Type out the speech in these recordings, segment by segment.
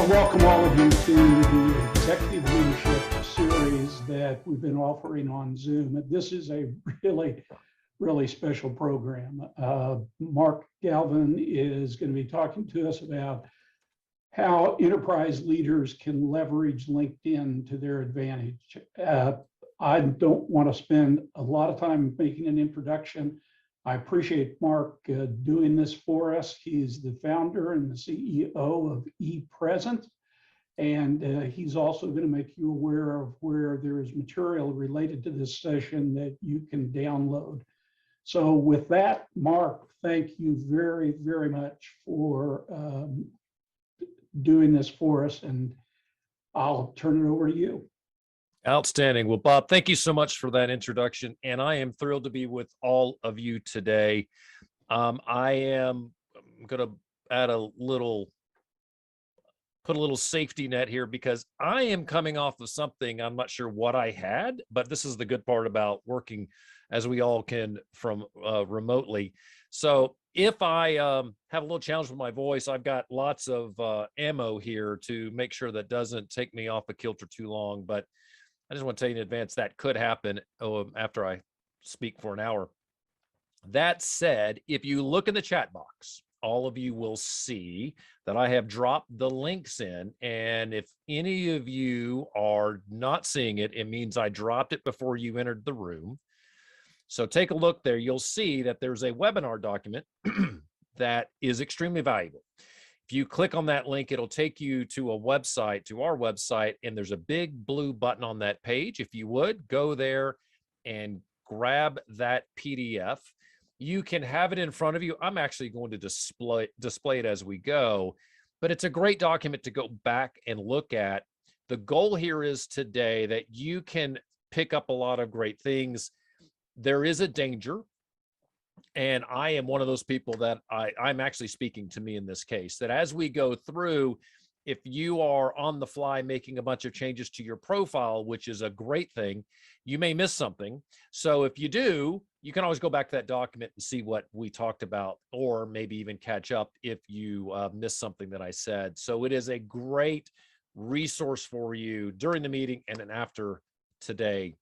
Welcome all of you to the Executive Leadership series that we've been offering on Zoom. This is a really special program. Mark Galvin is going to be talking to us about how enterprise leaders can leverage LinkedIn to their advantage. I don't want to spend a lot of time making an introduction. I appreciate Mark doing this for us. He's the founder and the CEO of ePresent, and he's also going to make you aware of where there is material related to this session that you can download. So with that, Mark, thank you very, very much for doing this for us, and I'll turn it over to you. Outstanding. Well, Bob, thank you so much for that introduction. And I am thrilled to be with all of you today. I am going to add put a little safety net here because I am coming off of something. I'm not sure what I had, but this is the good part about working as we all can from remotely. So if I have a little challenge with my voice, I've got lots of ammo here to make sure that doesn't take me off a kilter too long. But I just want to tell you in advance that could happen after I speak for an hour. That said, if you look in the chat box, all of you will see that I have dropped the links in. And if any of you are not seeing it, it means I dropped it before you entered the room. So take a look there. You'll see that there's a webinar document that is extremely valuable. If you click on that link, it'll take you to a website, to our website, and there's a big blue button on that page. If you would, go there and grab that PDF. You can have it in front of you. I'm actually going to display it as we go, but it's a great document to go back and look at. The goal here is today that you can pick up a lot of great things. There is a danger. And I am one of those people that I'm actually speaking to me in this case, that as we go through, if you are on the fly making a bunch of changes to your profile, which is a great thing, you may miss something. So if you do, you can always go back to that document and see what we talked about, or maybe even catch up if you missed something that I said. So it is a great resource for you during the meeting and then after today.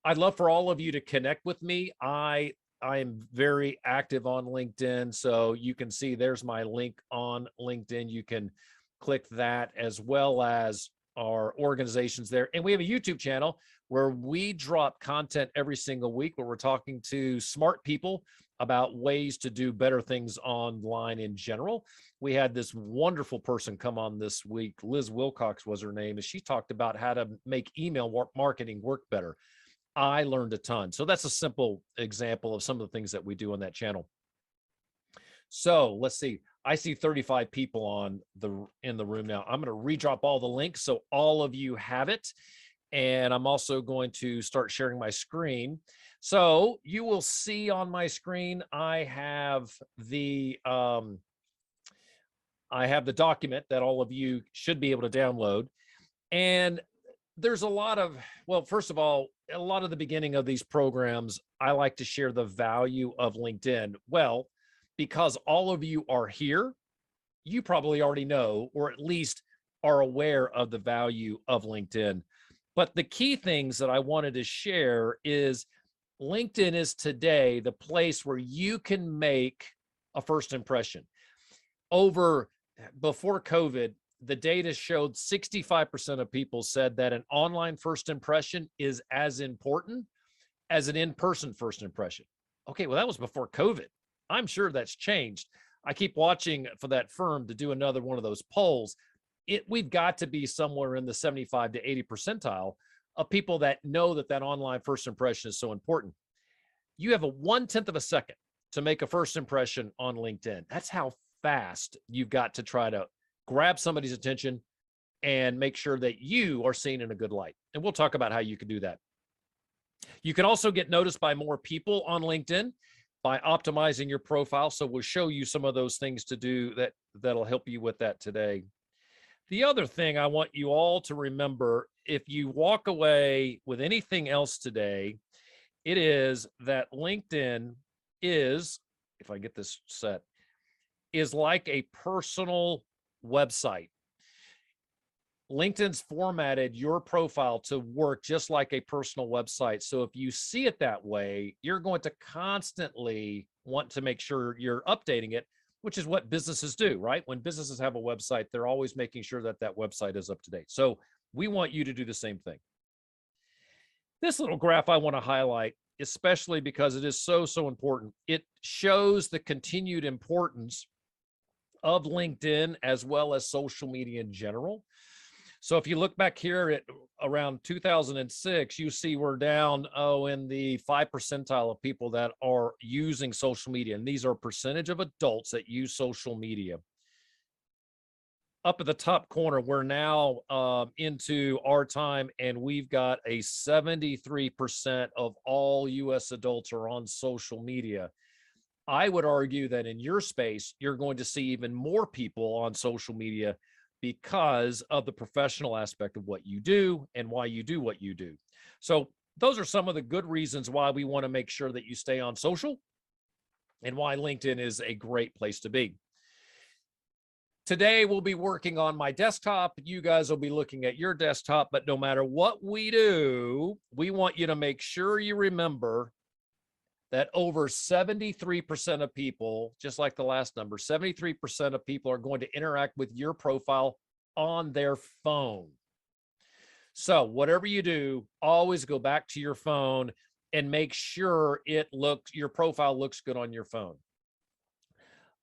I'd love for all of you to connect with me. I am very active on LinkedIn, so you can see there's my link on LinkedIn. You can click that, as well as our organizations there. And we have a YouTube channel where we drop content every single week where we're talking to smart people about ways to do better things online in general. We had this wonderful person come on this week. Liz Wilcox was her name, and she talked about how to make email marketing work better. I learned a ton. So that's a simple example of some of the things that we do on that channel. So let's see. I see 35 people in the room now. I'm going to redrop all the links so all of you have it. And I'm also going to start sharing my screen. So you will see on my screen, I have the document that all of you should be able to download. And there's a lot of, well, first of all, a lot of the beginning of these programs, I like to share the value of LinkedIn. Well, because all of you are here, you probably already know, or at least are aware of the value of LinkedIn. But the key things that I wanted to share is LinkedIn is today the place where you can make a first impression. Before COVID, the data showed 65% of people said that an online first impression is as important as an in-person first impression. Okay, well, that was before COVID. I'm sure that's changed. I keep watching for that firm to do another one of those polls. We've got to be somewhere in the 75 to 80 percentile of people that know that that online first impression is so important. You have a 1/10 of a second to make a first impression on LinkedIn. That's how fast you've got to try to grab somebody's attention and make sure that you are seen in a good light. And we'll talk about how you can do that. You can also get noticed by more people on LinkedIn by optimizing your profile. So we'll show you some of those things to do that'll help you with that today. The other thing I want you all to remember, if you walk away with anything else today, it is that LinkedIn is, if I get this set, is like a personal website. LinkedIn's formatted your profile to work just like a personal website. So if you see it that way, you're going to constantly want to make sure you're updating it, which is what businesses do, right? When businesses have a website, they're always making sure that that website is up to date. So we want you to do the same thing. This little graph I want to highlight, especially because it is so, so important. It shows the continued importance of LinkedIn as well as social media in general. So if you look back here at around 2006, you see we're down, in the 5 percentile of people that are using social media. And these are percentage of adults that use social media. Up at the top corner, we're now into our time, and we've got a 73% of all US adults are on social media. I would argue that in your space, you're going to see even more people on social media because of the professional aspect of what you do and why you do what you do. So those are some of the good reasons why we want to make sure that you stay on social and why LinkedIn is a great place to be. Today, we'll be working on my desktop. You guys will be looking at your desktop, but no matter what we do, we want you to make sure you remember that over 73% of people, just like the last number, 73% of people are going to interact with your profile on their phone. So whatever you do, always go back to your phone and make sure your profile looks good on your phone.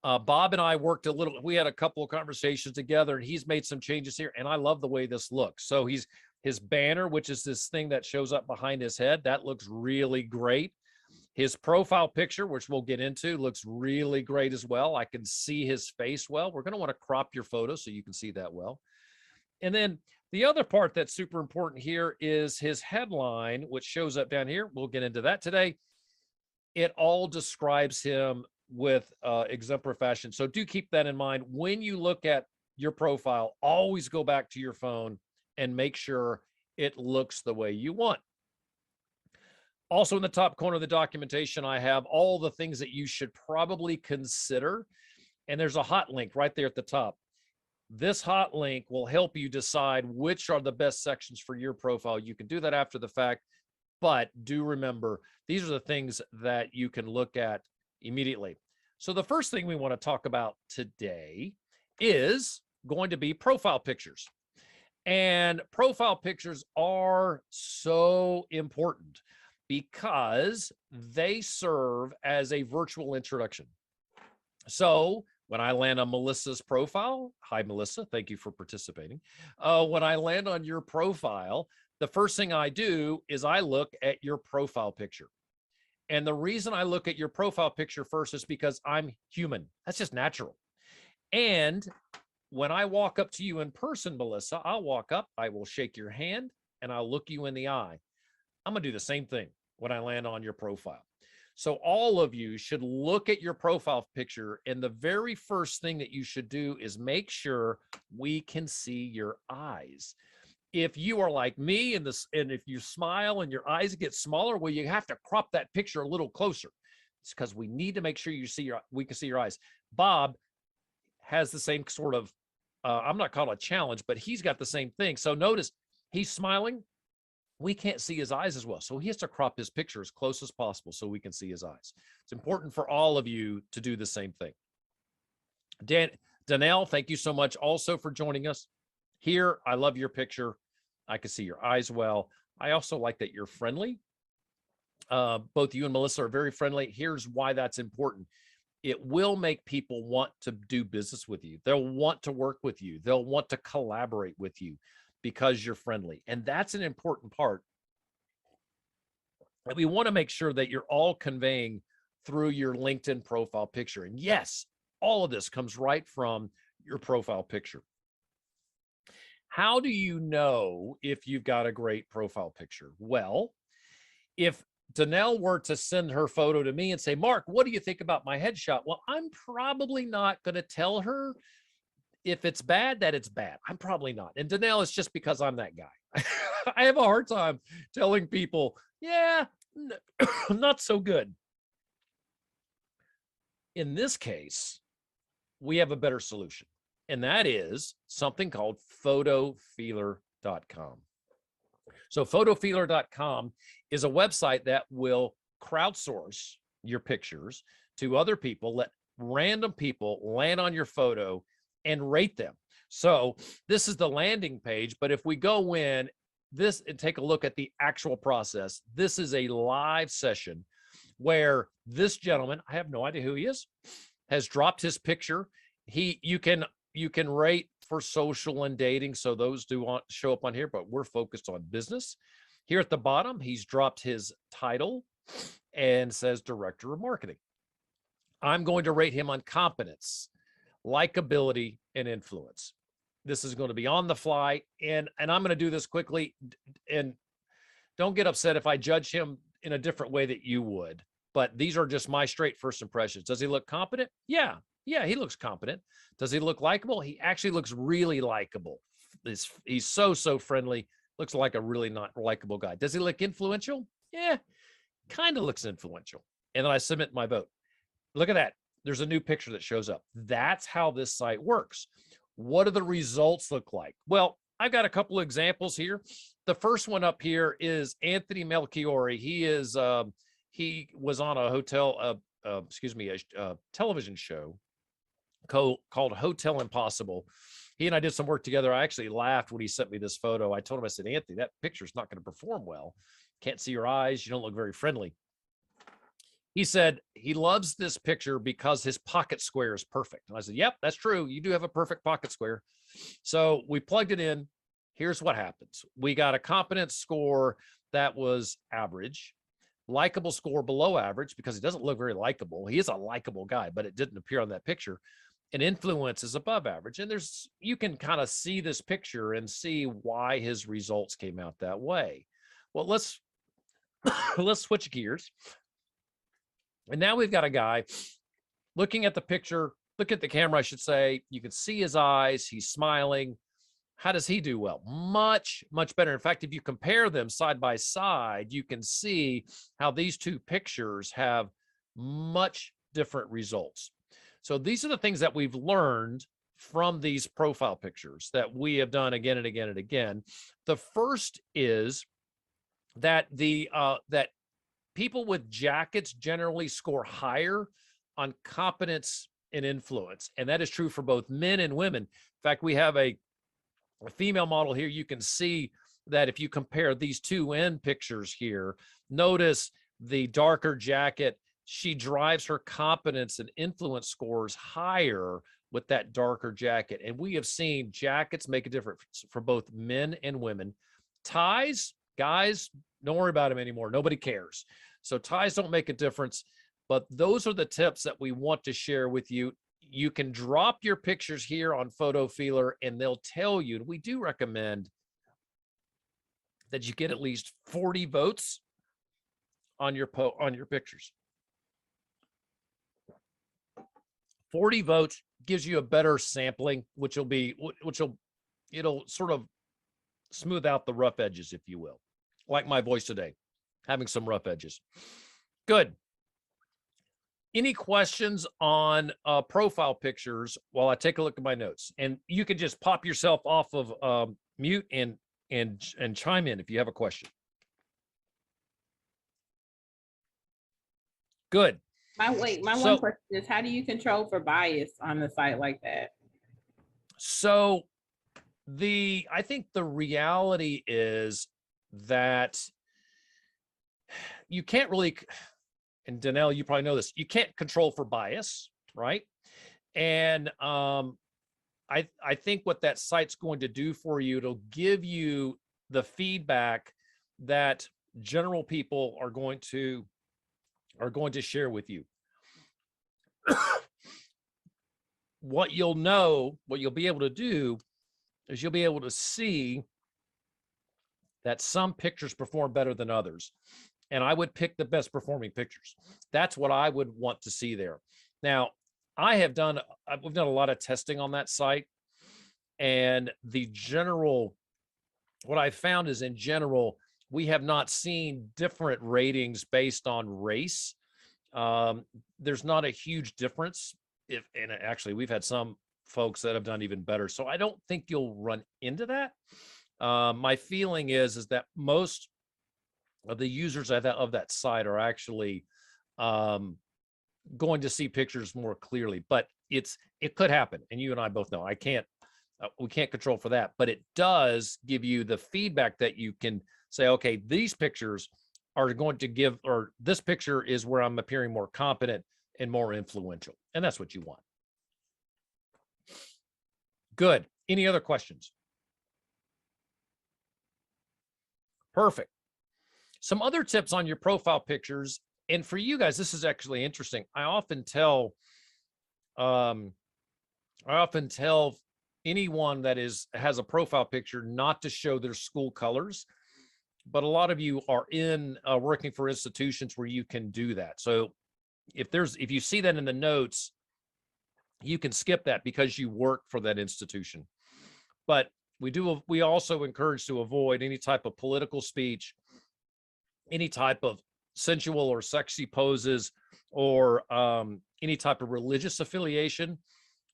Bob and I worked we had a couple of conversations together, and he's made some changes here, and I love the way this looks. So his banner, which is this thing that shows up behind his head, that looks really great. His profile picture, which we'll get into, looks really great as well. I can see his face well. We're going to want to crop your photo so you can see that well. And then the other part that's super important here is his headline, which shows up down here. We'll get into that today. It all describes him with exemplary fashion. So do keep that in mind. When you look at your profile, always go back to your phone and make sure it looks the way you want. Also in the top corner of the documentation, I have all the things that you should probably consider. And there's a hot link right there at the top. This hot link will help you decide which are the best sections for your profile. You can do that after the fact, but do remember, these are the things that you can look at immediately. So the first thing we want to talk about today is going to be profile pictures. And profile pictures are so important because they serve as a virtual introduction. So when I land on Melissa's profile, hi, Melissa, thank you for participating. When I land on your profile, the first thing I do is I look at your profile picture. And the reason I look at your profile picture first is because I'm human. That's just natural. And when I walk up to you in person, Melissa, I'll walk up, I will shake your hand, and I'll look you in the eye. I'm going to do the same thing when I land on your profile. So all of you should look at your profile picture, and the very first thing that you should do is make sure we can see your eyes. If you are like me and if you smile and your eyes get smaller, well, you have to crop that picture a little closer. It's because we need to make sure we can see your eyes. Bob has the same sort of, I'm not calling it a challenge, but he's got the same thing. So notice he's smiling. We can't see his eyes as well. So he has to crop his picture as close as possible so we can see his eyes. It's important for all of you to do the same thing. Danelle, thank you so much also for joining us. Here, I love your picture. I can see your eyes well. I also like that you're friendly. Both you and Melissa are very friendly. Here's why that's important. It will make people want to do business with you. They'll want to work with you. They'll want to collaborate with you because you're friendly. And that's an important part. And we want to make sure that you're all conveying through your LinkedIn profile picture. And yes, all of this comes right from your profile picture. How do you know if you've got a great profile picture? Well, if Danelle were to send her photo to me and say, Mark, what do you think about my headshot? Well, I'm probably not going to tell her if it's bad, that it's bad. I'm probably not. And Danelle, it's just because I'm that guy. I have a hard time telling people, yeah, not so good. In this case, we have a better solution. and that is something called photofeeler.com. So photofeeler.com is a website that will crowdsource your pictures to other people, let random people land on your photo and rate them. So this is the landing page, but if we go in this and take a look at the actual process, this is a live session where this gentleman, I have no idea who he is, has dropped his picture. You can rate for social and dating, so those do want show up on here, but we're focused on business. Here at the bottom, he's dropped his title and says Director of Marketing. I'm going to rate him on competence, likability, and influence. This is going to be on the fly, and I'm going to do this quickly, and don't get upset if I judge him in a different way that you would, but these are just my straight first impressions. Does he look competent? Yeah, he looks competent. Does he look likable? He actually looks really likable. He's so friendly, looks like a really not likable guy. Does he look influential? Yeah, kind of looks influential. And then I submit my vote. Look at that. There's a new picture that shows up. That's how this site works. What do the results look like? Well, I've got a couple of examples here. The first one up here is Anthony Melchiori. He was on a television show called Hotel Impossible. He and I did some work together. I actually laughed when he sent me this photo. I told him, I said, Anthony, that picture's not going to perform well. Can't see your eyes. You don't look very friendly. He said he loves this picture because his pocket square is perfect. And I said, yep, that's true. You do have a perfect pocket square. So we plugged it in. Here's what happens. We got a competence score that was average, likable score below average because he doesn't look very likable. He is a likable guy, but it didn't appear on that picture. And influence is above average. And you can kind of see this picture and see why his results came out that way. Well, let's switch gears. And now we've got a guy looking at the picture, look at the camera, I should say. You can see his eyes. He's smiling. How does he do? Well, much better. In fact, if you compare them side by side, you can see how these two pictures have much different results. So these are the things that we've learned from these profile pictures that we have done again and again and again. The first is that that people with jackets generally score higher on competence and influence. And that is true for both men and women. In fact, we have a female model here. You can see that if you compare these two end pictures here, notice the darker jacket, she drives her competence and influence scores higher with that darker jacket. And we have seen jackets make a difference for both men and women. Ties, guys, don't worry about them anymore. Nobody cares. So ties don't make a difference, but those are the tips that we want to share with you. You can drop your pictures here on Photo Feeler and they'll tell you, we do recommend that you get at least 40 votes on your pictures. 40 votes gives you a better sampling, it'll sort of smooth out the rough edges, if you will. Like my voice today, having some rough edges. Good. Any questions on profile pictures while I take a look at my notes? And you can just pop yourself off of mute and chime in if you have a question. Good. My one question is, how do you control for bias on the site like that? So I think the reality is that you can't really, and Danelle, you probably know this, you can't control for bias, right? And I think what that site's going to do for you, it'll give you the feedback that general people are going to share with you. What you'll be able to do is you'll be able to see that some pictures perform better than others. And I would pick the best performing pictures. That's what I would want to see there. Now, we've done a lot of testing on that site, and what I found is in general, we have not seen different ratings based on race. There's not a huge difference. And actually we've had some folks that have done even better. So I don't think you'll run into that. My feeling is that most of the users of that site are actually going to see pictures more clearly, but it could happen. And you and I both know we can't control for that, but it does give you the feedback that you can say, okay, these pictures are going to give, or this picture is where I'm appearing more competent and more influential. And that's what you want. Good. Any other questions? Perfect. Some other tips on your profile pictures. And for you guys, this is actually interesting. I often tell anyone that has a profile picture not to show their school colors, but a lot of you are working for institutions where you can do that. So if you see that in the notes, you can skip that because you work for that institution. But we also encourage to avoid any type of political speech, any type of sensual or sexy poses, or any type of religious affiliation,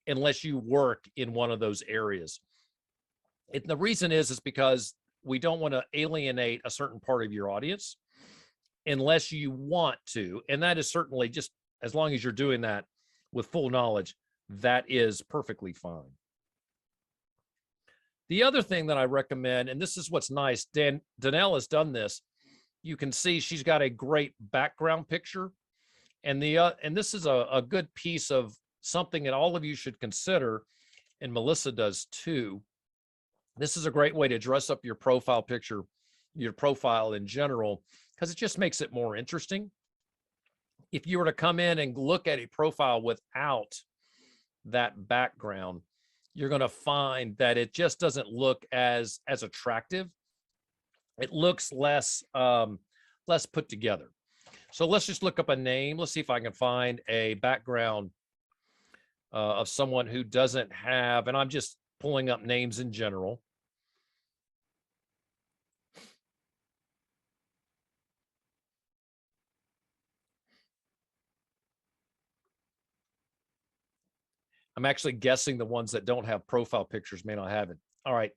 unless you work in one of those areas. And the reason is because we don't want to alienate a certain part of your audience unless you want to. And that is certainly, just as long as you're doing that with full knowledge, that is perfectly fine. The other thing that I recommend, and this is what's nice, Danelle has done this. You can see she's got a great background picture. And this is a good piece of something that all of you should consider, and Melissa does too. This is a great way to dress up your profile picture, your profile in general, because it just makes it more interesting. If you were to come in and look at a profile without that background, you're going to find that it just doesn't look as attractive. It looks less put together. So let's just look up a name. Let's see if I can find a background of someone who doesn't have, and I'm just pulling up names in general. I'm actually guessing the ones that don't have profile pictures may not have it. All right.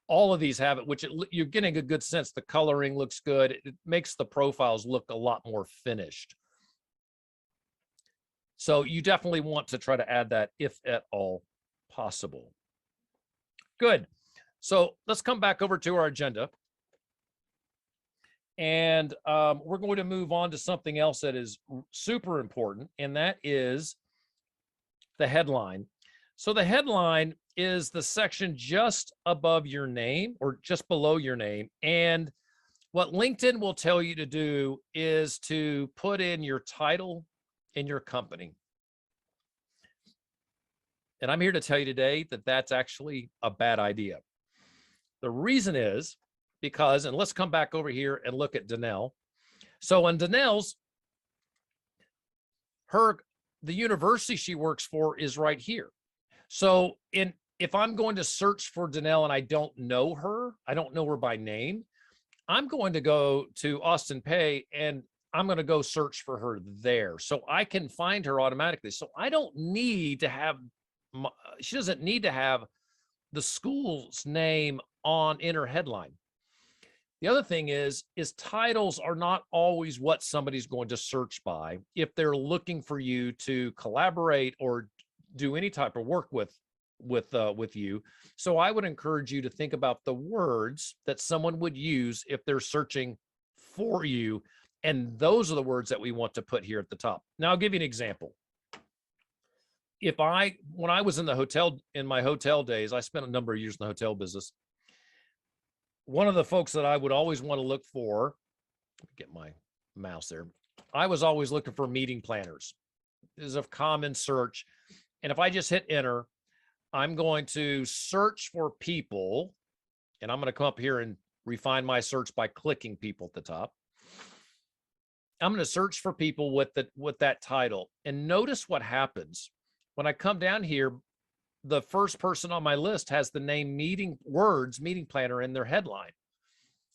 All of these have it, which you're getting a good sense. The coloring looks good. It makes the profiles look a lot more finished. So you definitely want to try to add that if at all possible. Good. So let's come back over to our agenda. And we're going to move on to something else that is super important, and that is the headline. So the headline is the section just above your name or just below your name. And what LinkedIn will tell you to do is to put in your title and your company. And I'm here to tell you today that that's actually a bad idea. The reason is because, and let's come back over here and look at Danelle. So on Danelle's, the university she works for is right here. So if I'm going to search for Danelle and I don't know her by name, I'm going to go to Austin Pay and I'm going to go search for her there. So I can find her automatically. So I don't need to have, she doesn't need to have the school's name in her headline. The other thing is titles are not always what somebody's going to search by if they're looking for you to collaborate or do any type of work with you. So I would encourage you to think about the words that someone would use if they're searching for you. And those are the words that we want to put here at the top. Now I'll give you an example. When I was in my hotel days, I spent a number of years in the hotel business. One of the folks that I would always want to look for, get my mouse there. I was always looking for meeting planners. This is a common search. And if I just hit enter, I'm going to search for people, and I'm going to come up here and refine my search by clicking people at the top. I'm going to search for people with that title. And notice what happens. When I come down here, the first person on my list has the name meeting planner in their headline.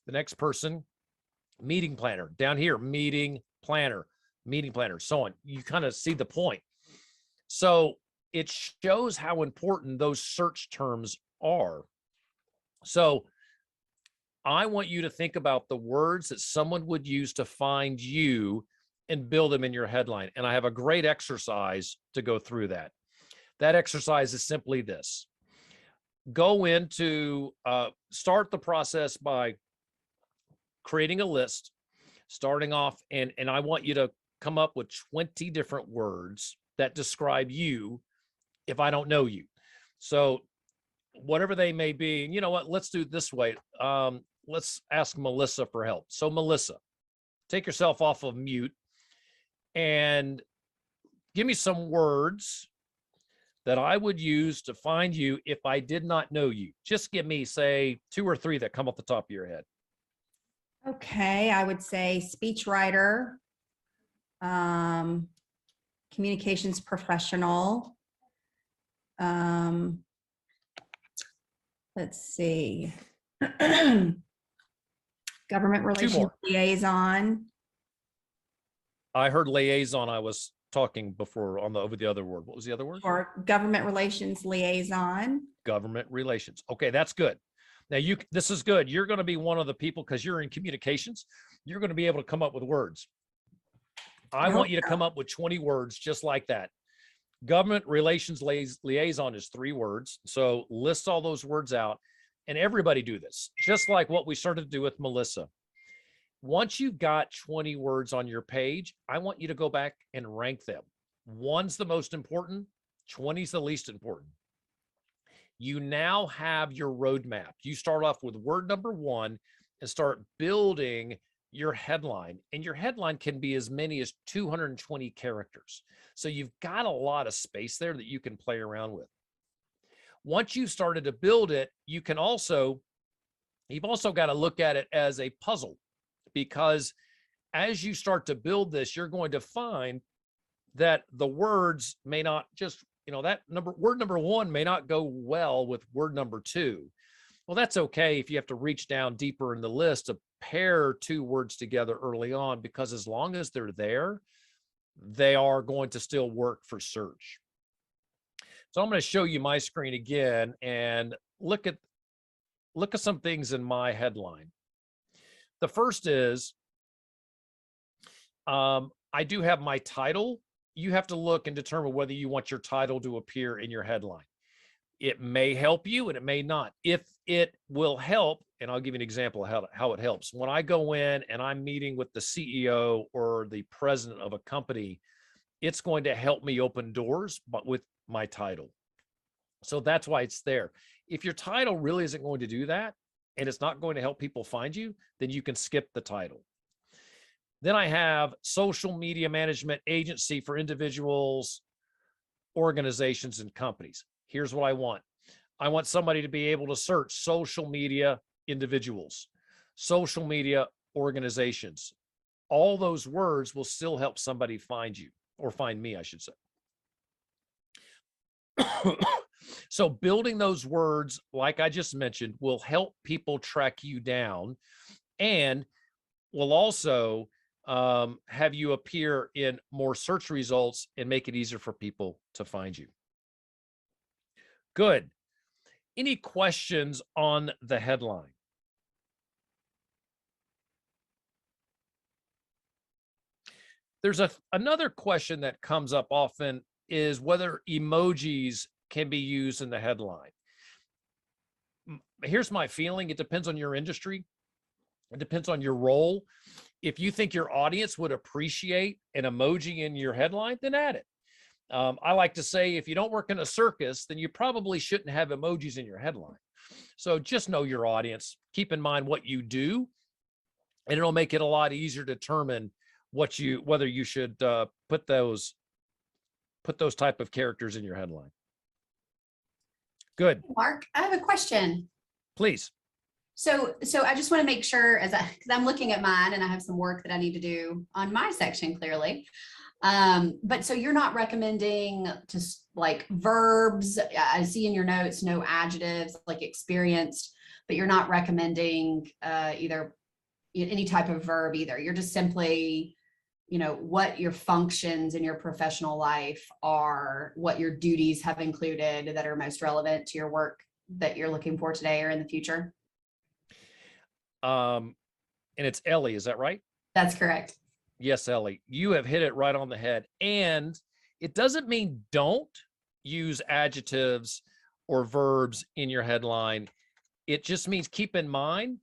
The next person, meeting planner. Down here, meeting planner, so on. You kind of see the point. So it shows how important those search terms are. So I want you to think about the words that someone would use to find you and build them in your headline. And I have a great exercise to go through that. That exercise is simply this. Go into, start the process by creating a list, starting off, and I want you to come up with 20 different words that describe you if I don't know you. So whatever they may be, and you know what, let's do it this way. Let's ask Melissa for help. So Melissa, take yourself off of mute and give me some words that I would use to find you if I did not know you. Just give me, say, 2 or 3 that come off the top of your head. Okay, I would say speechwriter, communications professional. Let's see. Government relations liaison. I heard liaison. I was talking before on the over the other word. What was the other word? Or government relations liaison. Government relations. Okay, that's good. Now this is good. You're going to be one of the people, because you're in communications, you're going to be able to come up with words. I want you to come up with 20 words just like that. Government relations liaison is 3 words. So list all those words out, and everybody do this, just like what we started to do with Melissa. Once you've got 20 words on your page, I want you to go back and rank them. 1's the most important, 20's the least important. You now have your roadmap. You start off with word number 1 and start building your headline. And your headline can be as many as 220 characters. So you've got a lot of space there that you can play around with. Once you've started to build it, you've also got to look at it as a puzzle, because as you start to build this, you're going to find that the words may not just, word number 1 may not go well with word number 2. Well, that's okay if you have to reach down deeper in the list to pair 2 words together early on, because as long as they're there, they are going to still work for search. So I'm going to show you my screen again and look at some things in my headline. The first is, I do have my title. You have to look and determine whether you want your title to appear in your headline. It may help you and it may not. If it will help, and I'll give you an example of how it helps. When I go in and I'm meeting with the CEO or the president of a company, it's going to help me open doors, but with my title. So that's why it's there. If your title really isn't going to do that, and it's not going to help people find you, then you can skip the title. Then I have social media management agency for individuals, organizations, and companies. Here's what I want. I want somebody to be able to search social media individuals, social media organizations. All those words will still help somebody find you, or find me, I should say. So building those words, like I just mentioned, will help people track you down, and will also have you appear in more search results and make it easier for people to find you. Good. Any questions on the headline? There's another question that comes up often, is whether emojis can be used in the headline. Here's my feeling. It depends on your industry. It depends on your role. If you think your audience would appreciate an emoji in your headline, then add it. I like to say, if you don't work in a circus, then you probably shouldn't have emojis in your headline. So just know your audience. Keep in mind what you do, and it'll make it a lot easier to determine whether you should put those type of characters in your headline. Good. Mark, I have a question. Please. So I just want to make sure, because I'm looking at mine and I have some work that I need to do on my section, clearly. But so you're not recommending just like verbs. I see in your notes, no adjectives, like experienced, but you're not recommending either any type of verb either. You're just simply, what your functions in your professional life are, what your duties have included that are most relevant to your work that you're looking for today or in the future? And it's Ellie, is that right? That's correct. Yes, Ellie, you have hit it right on the head. And it doesn't mean don't use adjectives or verbs in your headline. It just means keep in mind,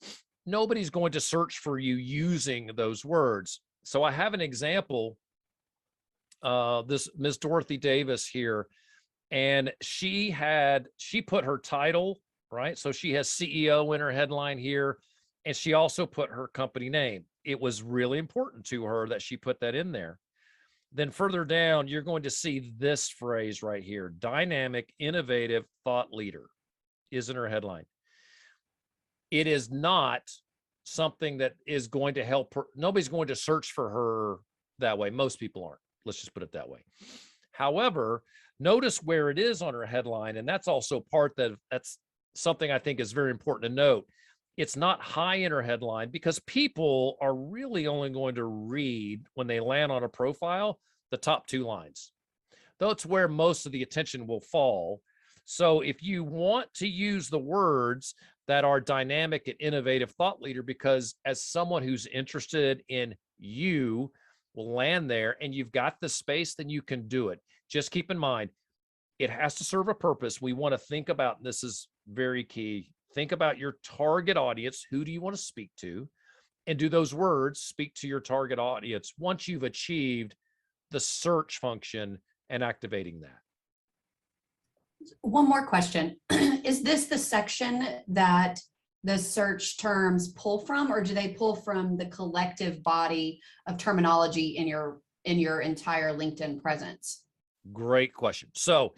nobody's going to search for you using those words. So I have an example, this Ms. Dorothy Davis here, and she put her title, right? So she has CEO in her headline here, and she also put her company name. It was really important to her that she put that in there. Then further down, you're going to see this phrase right here, dynamic, innovative thought leader is in her headline. It is not something that is going to help her. Nobody's going to search for her that way. Most people aren't. Let's just put it that way. However, notice where it is on her headline. And that's also that's something I think is very important to note. It's not high in her headline because people are really only going to read, when they land on a profile, the top 2 lines. That's where most of the attention will fall. So if you want to use the words that are dynamic and innovative thought leader, because as someone who's interested in you will land there and you've got the space, then you can do it. Just keep in mind, it has to serve a purpose. We want to think about, and this is very key, think about your target audience. Who do you want to speak to? And do those words speak to your target audience once you've achieved the search function and activating that? One more question. Is this the section that the search terms pull from, or do they pull from the collective body of terminology in your entire LinkedIn presence? Great question. So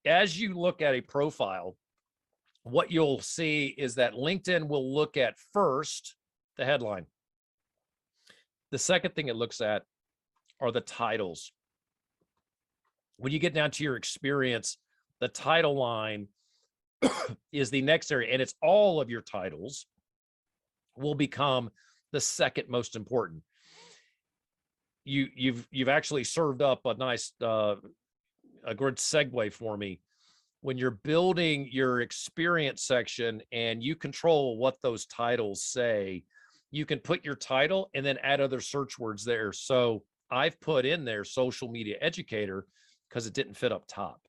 as you look at a profile, what you'll see is that LinkedIn will look at first the headline. The second thing it looks at are the titles. When you get down to your experience, the title line is the next area, and it's all of your titles will become the second most important. You've actually served up a nice a good segue for me. When you're building your experience section and you control what those titles say, you can put your title and then add other search words there. So I've put in there social media educator because it didn't fit up top.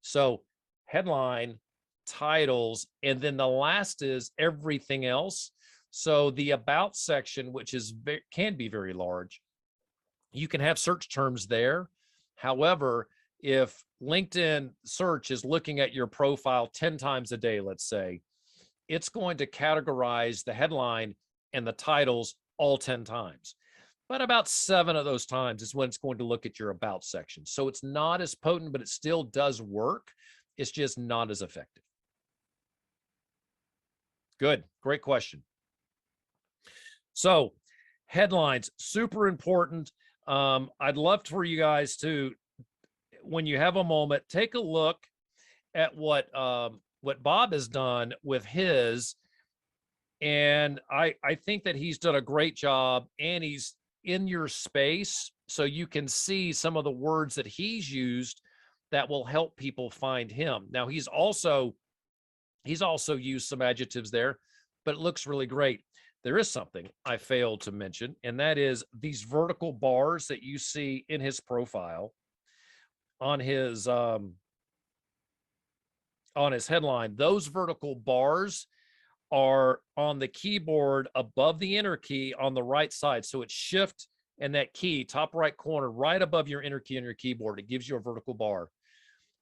So headline, titles, and then the last is everything else. So the about section, which can be very large, you can have search terms there. However, if LinkedIn search is looking at your profile 10 times a day, let's say, it's going to categorize the headline and the titles all 10 times. But about 7 of those times is when it's going to look at your about section. So it's not as potent, but it still does work. It's just not as effective. Good, great question. So headlines, super important. I'd love for you guys to, when you have a moment, take a look at what Bob has done with his. And I think that he's done a great job, and he's in your space so you can see some of the words that he's used that will help people find him. Now he's also used some adjectives there, but it looks really great. There is something I failed to mention, and that is these vertical bars that you see in his profile on his headline. Those vertical bars are on the keyboard above the enter key on the right side. So it's shift and that key, top right corner, right above your enter key on your keyboard. It gives you a vertical bar.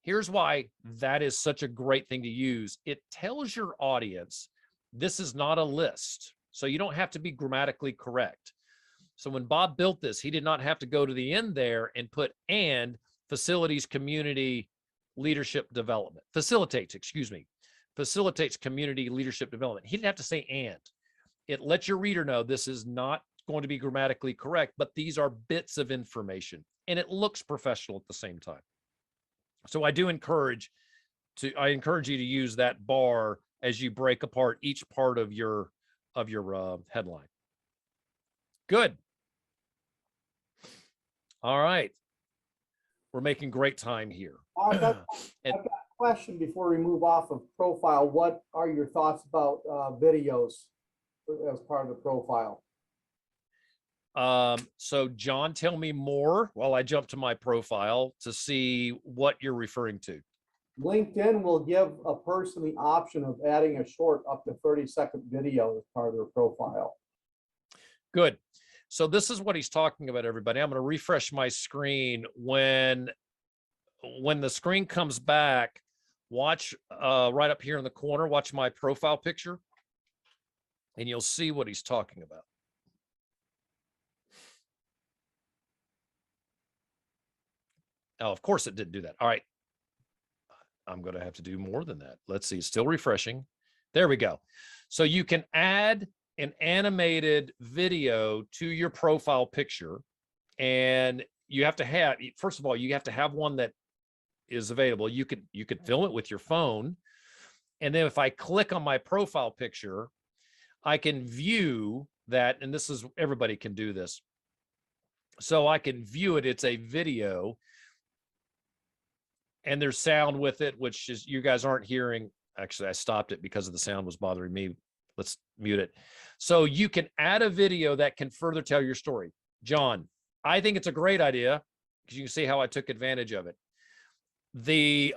Here's why that is such a great thing to use. It tells your audience this is not a list. So you don't have to be grammatically correct. So when Bob built this, he did not have to go to the end there and put and facilities, community, leadership development. Facilitates community leadership development. He didn't have to say and. It lets your reader know this is not going to be grammatically correct, but these are bits of information, and it looks professional at the same time. So I encourage you to use that bar as you break apart each part of your headline. Good. All right. We're making great time here. I've got And- a question before we move off of profile. What are your thoughts about videos as part of the profile? So John, tell me more while I jump to my profile to see what you're referring to. LinkedIn will give a person the option of adding a short up to 30-second video as part of their profile. Good. So this is what he's talking about, everybody. I'm going to refresh my screen. When the screen comes back, watch right up here in the corner, watch my profile picture, and you'll see what he's talking about. Oh, of course it didn't do that. All right. I'm going to have to do more than that. Let's see. It's still refreshing. There we go. So you can add an animated video to your profile picture, and you have to have, first of all, you have to have one that is available. You could film it with your phone. And then if I click on my profile picture, I can view that. And this is, everybody can do this. So I can view it. It's a video. And there's sound with it, which is, you guys aren't hearing. Actually, I stopped it because of the sound was bothering me. Let's mute it. So you can add a video that can further tell your story. John, I think it's a great idea because you can see how I took advantage of it. The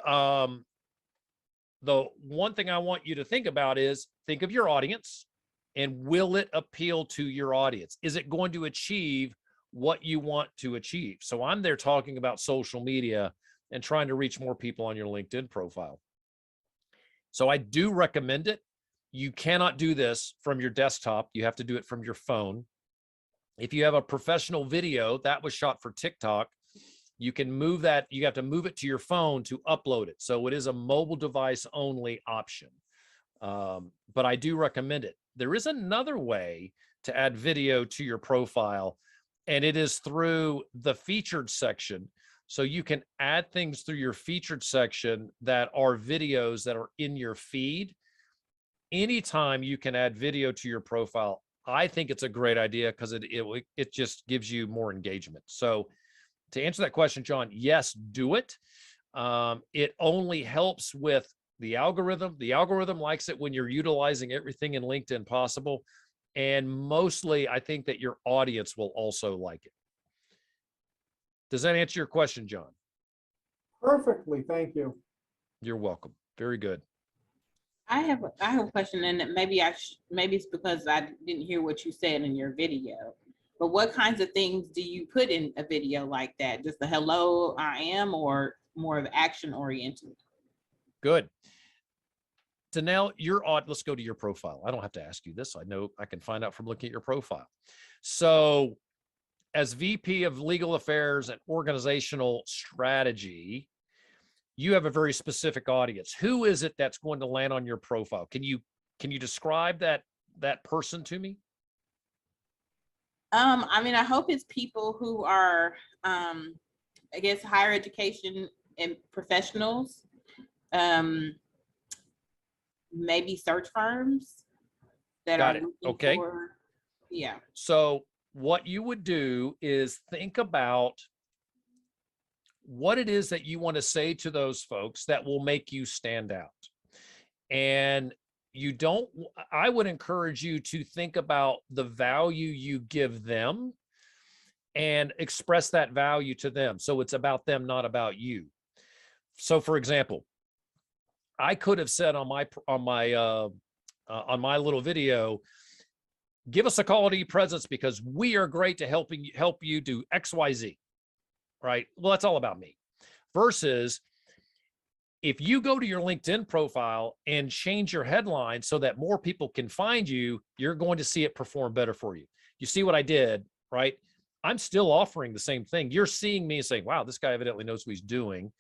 one thing I want you to think about is think of your audience and will it appeal to your audience? Is it going to achieve what you want to achieve? So I'm there talking about social media and trying to reach more people on your LinkedIn profile. So I do recommend it. You cannot do this from your desktop. You have to do it from your phone. If you have a professional video that was shot for TikTok, you can move that. You have to move it to your phone to upload it. So it is a mobile device only option. But I do recommend it. There is another way to add video to your profile, and it is through the featured section. So you can add things through your featured section that are videos that are in your feed. Anytime you can add video to your profile, I think it's a great idea because it just gives you more engagement. So to answer that question, John, yes, do it. It only helps with the algorithm. The algorithm likes it when you're utilizing everything in LinkedIn possible. And mostly, I think that your audience will also like it. Does that answer your question, John? Perfectly, thank you. You're welcome. Very good. I have a question, and maybe it's because I didn't hear what you said in your video. But what kinds of things do you put in a video like that? Just the hello, I am, or more of action oriented? Good. Danelle, let's go to your profile. I don't have to ask you this. I know I can find out from looking at your profile. So as VP of Legal Affairs and Organizational Strategy, you have a very specific audience. Who is it that's going to land on your profile? Can you describe that person to me? I mean, I hope it's people who are, I guess, higher education and professionals, maybe search firms that Got are it. looking Okay. for, yeah. So what you would do is think about what it is that you want to say to those folks that will make you stand out. And I would encourage you to think about the value you give them and express that value to them. So it's about them, not about you. So for example, I could have said on my little video, give us a call to e-presence because we are great to help you do XYZ, right? Well, that's all about me. Versus if you go to your LinkedIn profile and change your headline so that more people can find you, you're going to see it perform better for you. You see what I did, right? I'm still offering the same thing. You're seeing me saying, wow, this guy evidently knows what he's doing,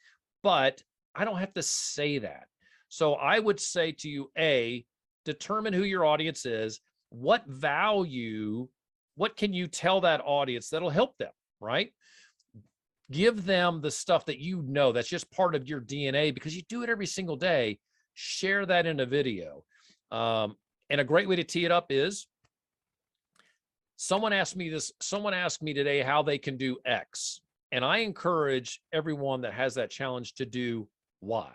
but I don't have to say that. So I would say to you, determine who your audience is. What value, what can you tell that audience that'll help them, right? Give them the stuff that you know that's just part of your DNA because you do it every single day. Share that in a video. And a great way to tee it up is someone asked me today how they can do X. And I encourage everyone that has that challenge to do why.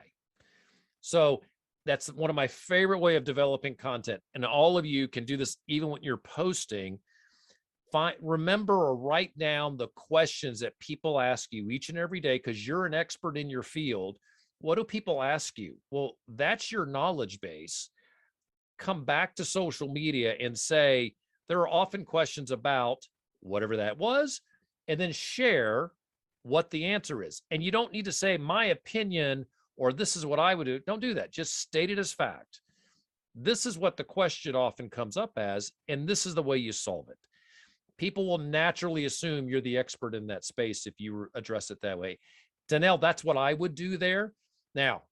So that's one of my favorite way of developing content. And all of you can do this even when you're posting. Remember or write down the questions that people ask you each and every day, because you're an expert in your field. What do people ask you? Well, that's your knowledge base. Come back to social media and say, there are often questions about whatever that was, and then share what the answer is. And you don't need to say my opinion or this is what I would do. Don't do that. Just state it as fact. This is what the question often comes up as, and this is the way you solve it. People will naturally assume you're the expert in that space if you address it that way. Danelle, that's what I would do there. Now,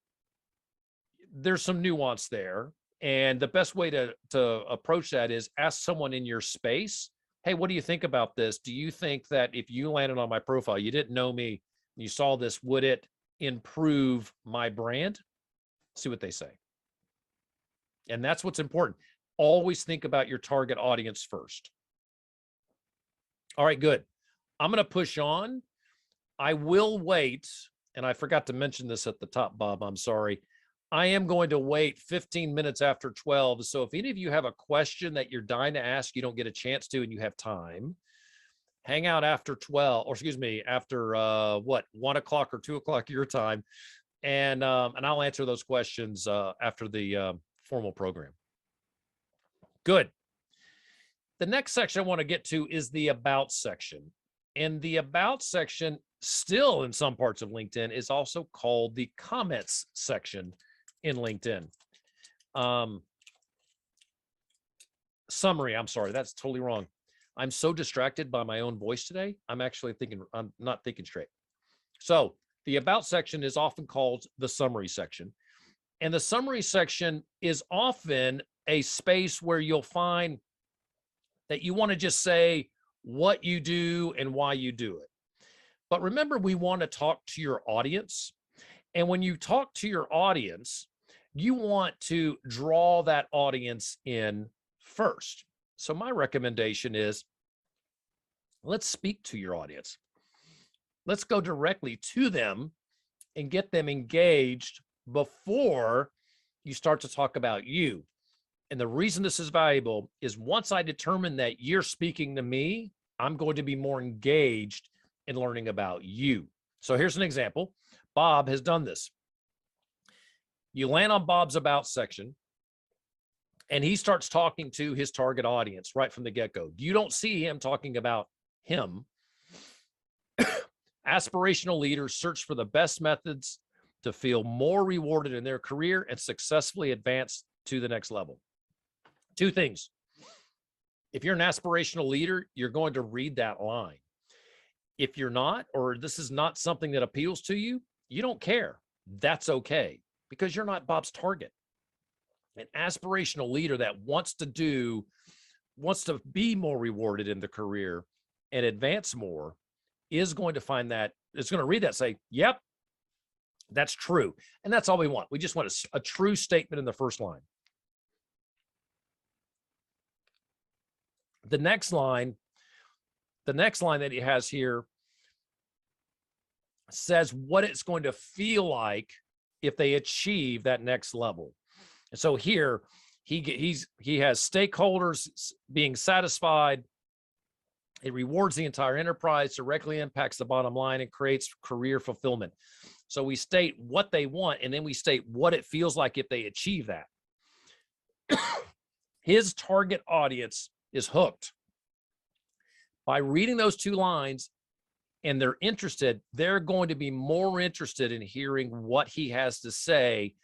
there's some nuance there. And the best way to approach that is ask someone in your space, hey, what do you think about this? Do you think that if you landed on my profile, you didn't know me, you saw this, would it improve my brand? See what they say. And that's what's important. Always think about your target audience first. All right, good. I'm going to push on. I will wait. And I forgot to mention this at the top, Bob. I'm sorry. I am going to wait 15 minutes after 12. So if any of you have a question that you're dying to ask, you don't get a chance to, and you have time, hang out after 12, or excuse me, after 1 o'clock or 2 o'clock your time. And I'll answer those questions after the formal program. Good. The next section I want to get to is the About section. And the About section, still in some parts of LinkedIn, is also called the Comments section in LinkedIn. Summary, I'm sorry, that's totally wrong. I'm so distracted by my own voice today. I'm not thinking straight. So the About section is often called the Summary section. And the Summary section is often a space where you'll find that you want to just say what you do and why you do it. But remember, we want to talk to your audience. And when you talk to your audience, you want to draw that audience in first. So my recommendation is, let's speak to your audience. Let's go directly to them and get them engaged before you start to talk about you. And the reason this is valuable is once I determine that you're speaking to me, I'm going to be more engaged in learning about you. So here's an example. Bob has done this. You land on Bob's About section, and he starts talking to his target audience right from the get-go. You don't see him talking about him. Aspirational leaders search for the best methods to feel more rewarded in their career and successfully advance to the next level. Two things. If you're an aspirational leader, you're going to read that line. If you're not, or this is not something that appeals to you, you don't care. That's okay, because you're not Bob's target. An aspirational leader that wants to be more rewarded in the career and advance more is going to find that, it's going to read that, say, yep, that's true. And that's all we want. We just want a true statement in the first line. The next line that he has here says what it's going to feel like if they achieve that next level. And so here he has stakeholders being satisfied. It rewards the entire enterprise, directly impacts the bottom line, and creates career fulfillment. So we state what they want, and then we state what it feels like if they achieve that. His target audience is hooked. By reading those two lines and they're interested, they're going to be more interested in hearing what he has to say.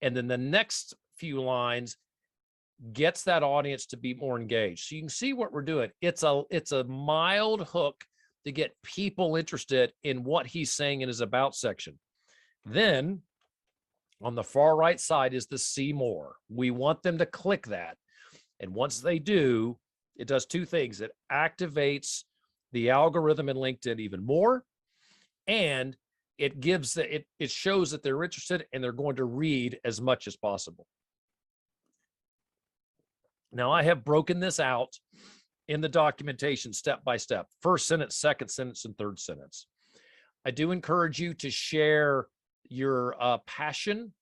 And then the next few lines gets that audience to be more engaged. So you can see what we're doing. It's a mild hook to get people interested in what he's saying in his About section. Then on the far right side is the See More. We want them to click that. And once they do, it does two things. It activates the algorithm in LinkedIn even more, and it shows that they're interested and they're going to read as much as possible. Now, I have broken this out in the documentation step by step. First sentence, second sentence, and third sentence. I do encourage you to share your passion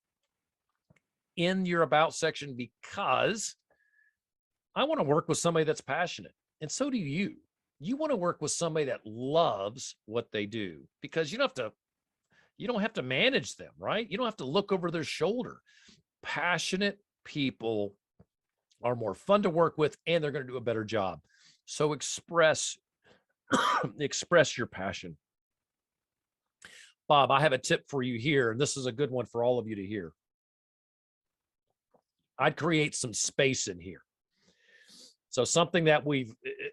in your about section, because I want to work with somebody that's passionate, and so do you. You want to work with somebody that loves what they do, because you don't have to manage them, right? You don't have to look over their shoulder. Passionate people are more fun to work with, and they're going to do a better job. So express express your passion. Bob, I have a tip for you here, and this is a good one for all of you to hear. I'd create some space in here. So something that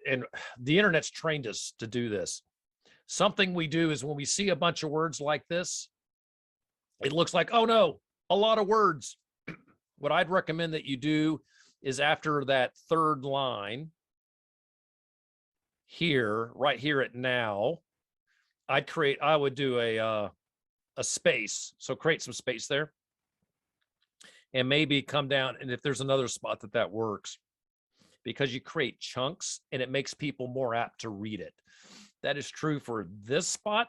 and the internet's trained us to do this. Something we do is when we see a bunch of words like this, it looks like, oh no, a lot of words. What I'd recommend that you do is after that third line here, right here at now, I would do a space. So create some space there, and maybe come down. And if there's another spot that works, because you create chunks and it makes people more apt to read it. That is true for this spot,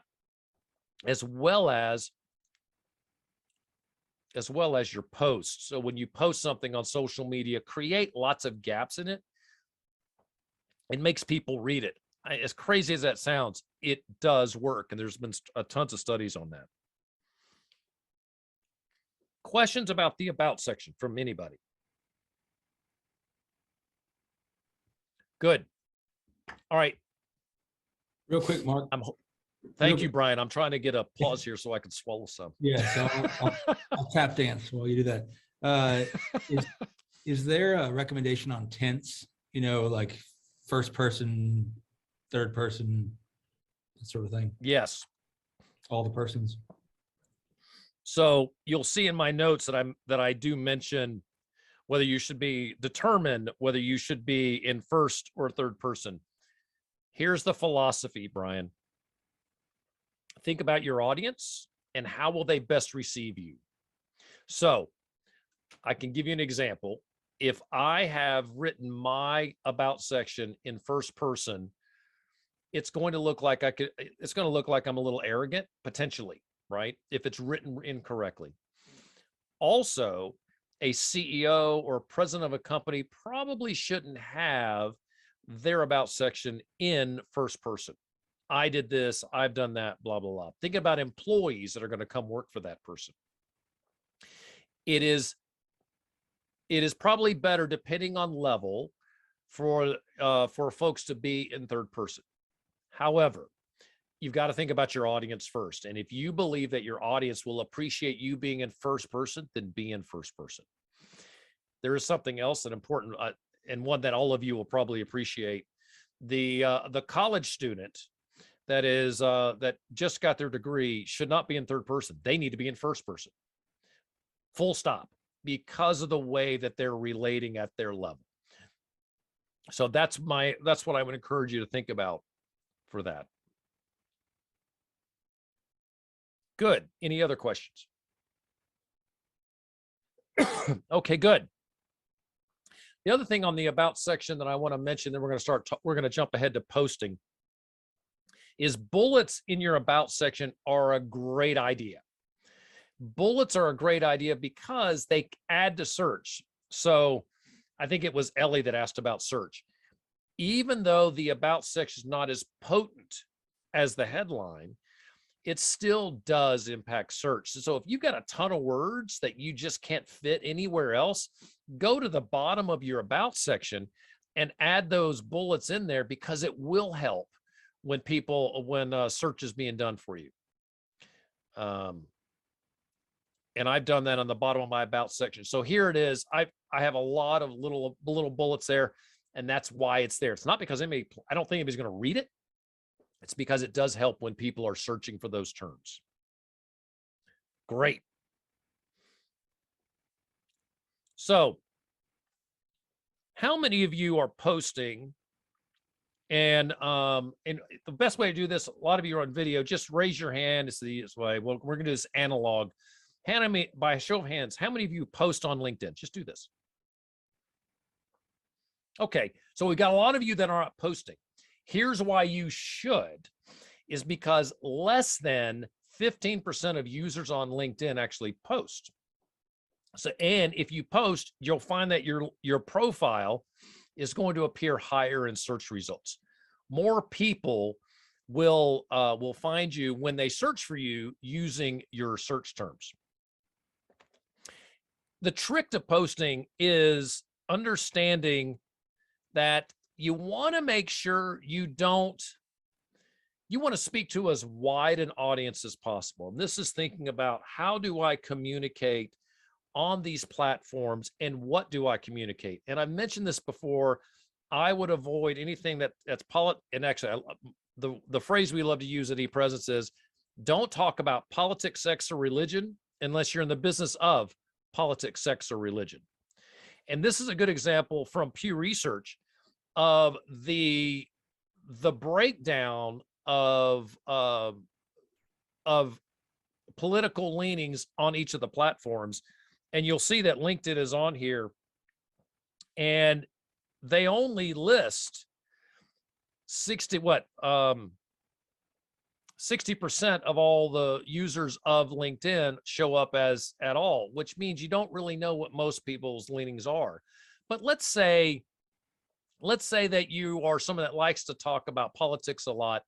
as well as your posts. So when you post something on social media, create lots of gaps in it. It makes people read it. As crazy as that sounds, it does work. And there's been tons of studies on that. Questions about the about section from anybody? Good. All right. Real quick, Mark. Thank you, Brian. I'm trying to get a pause here so I can swallow some. Yeah, so I'll tap dance while you do that. Is there a recommendation on tense? You know, like first person, third person, that sort of thing? Yes. All the persons. So you'll see in my notes that I do mention whether you should be determined whether you should be in first or third person. Here's the philosophy, Brian. Think about your audience and how will they best receive you. So I can give you an example. If I have written my about section in first person, it's going to look like I'm a little arrogant, potentially, right? If it's written incorrectly. Also, a CEO or president of a company probably shouldn't have their about section in first person. I did this, I've done that, blah, blah, blah. Think about employees that are going to come work for that person. It is probably better, depending on level, for folks to be in third person. However, you've got to think about your audience first. And if you believe that your audience will appreciate you being in first person, then be in first person. There is something else that important, and one that all of you will probably appreciate. The college student that just got their degree should not be in third person. They need to be in first person. Full stop, because of the way that they're relating at their level. So that's what I would encourage you to think about for that. Good. Any other questions? Okay, good. The other thing on the about section that I want to mention, then we're going to jump ahead to posting, is bullets in your about section are a great idea. Bullets are a great idea because they add to search. So I think it was Ellie that asked about search. Even though the about section is not as potent as the headline, it still does impact search. So if you've got a ton of words that you just can't fit anywhere else, go to the bottom of your about section and add those bullets in there, because it will help when search is being done for you. And I've done that on the bottom of my about section. So here it is. I have a lot of little bullets there, and that's why it's there. It's not because I don't think anybody's going to read it. It's because it does help when people are searching for those terms. Great. So how many of you are posting? And the best way to do this, a lot of you are on video, just raise your hand. It's the easiest way. Well, we're going to do this analog. By a show of hands, how many of you post on LinkedIn? Just do this. Okay, so we've got a lot of you that aren't posting. Here's why you should. is because less than 15% of users on LinkedIn actually post. So, and if you post, you'll find that your profile is going to appear higher in search results. More people will find you when they search for you using your search terms. The trick to posting is understanding that you want to make sure you want to speak to as wide an audience as possible. And this is thinking about, how do I communicate on these platforms and what do I communicate? And I've mentioned this before. I would avoid anything that's and actually the phrase we love to use at ePresence is, don't talk about politics, sex, or religion unless you're in the business of politics, sex, or religion. And this is a good example from Pew Research of the breakdown of political leanings on each of the platforms. And you'll see that LinkedIn is on here, and they only list 60% of all the users of LinkedIn show up as at all, which means you don't really know what most people's leanings are. But let's say that you are someone that likes to talk about politics a lot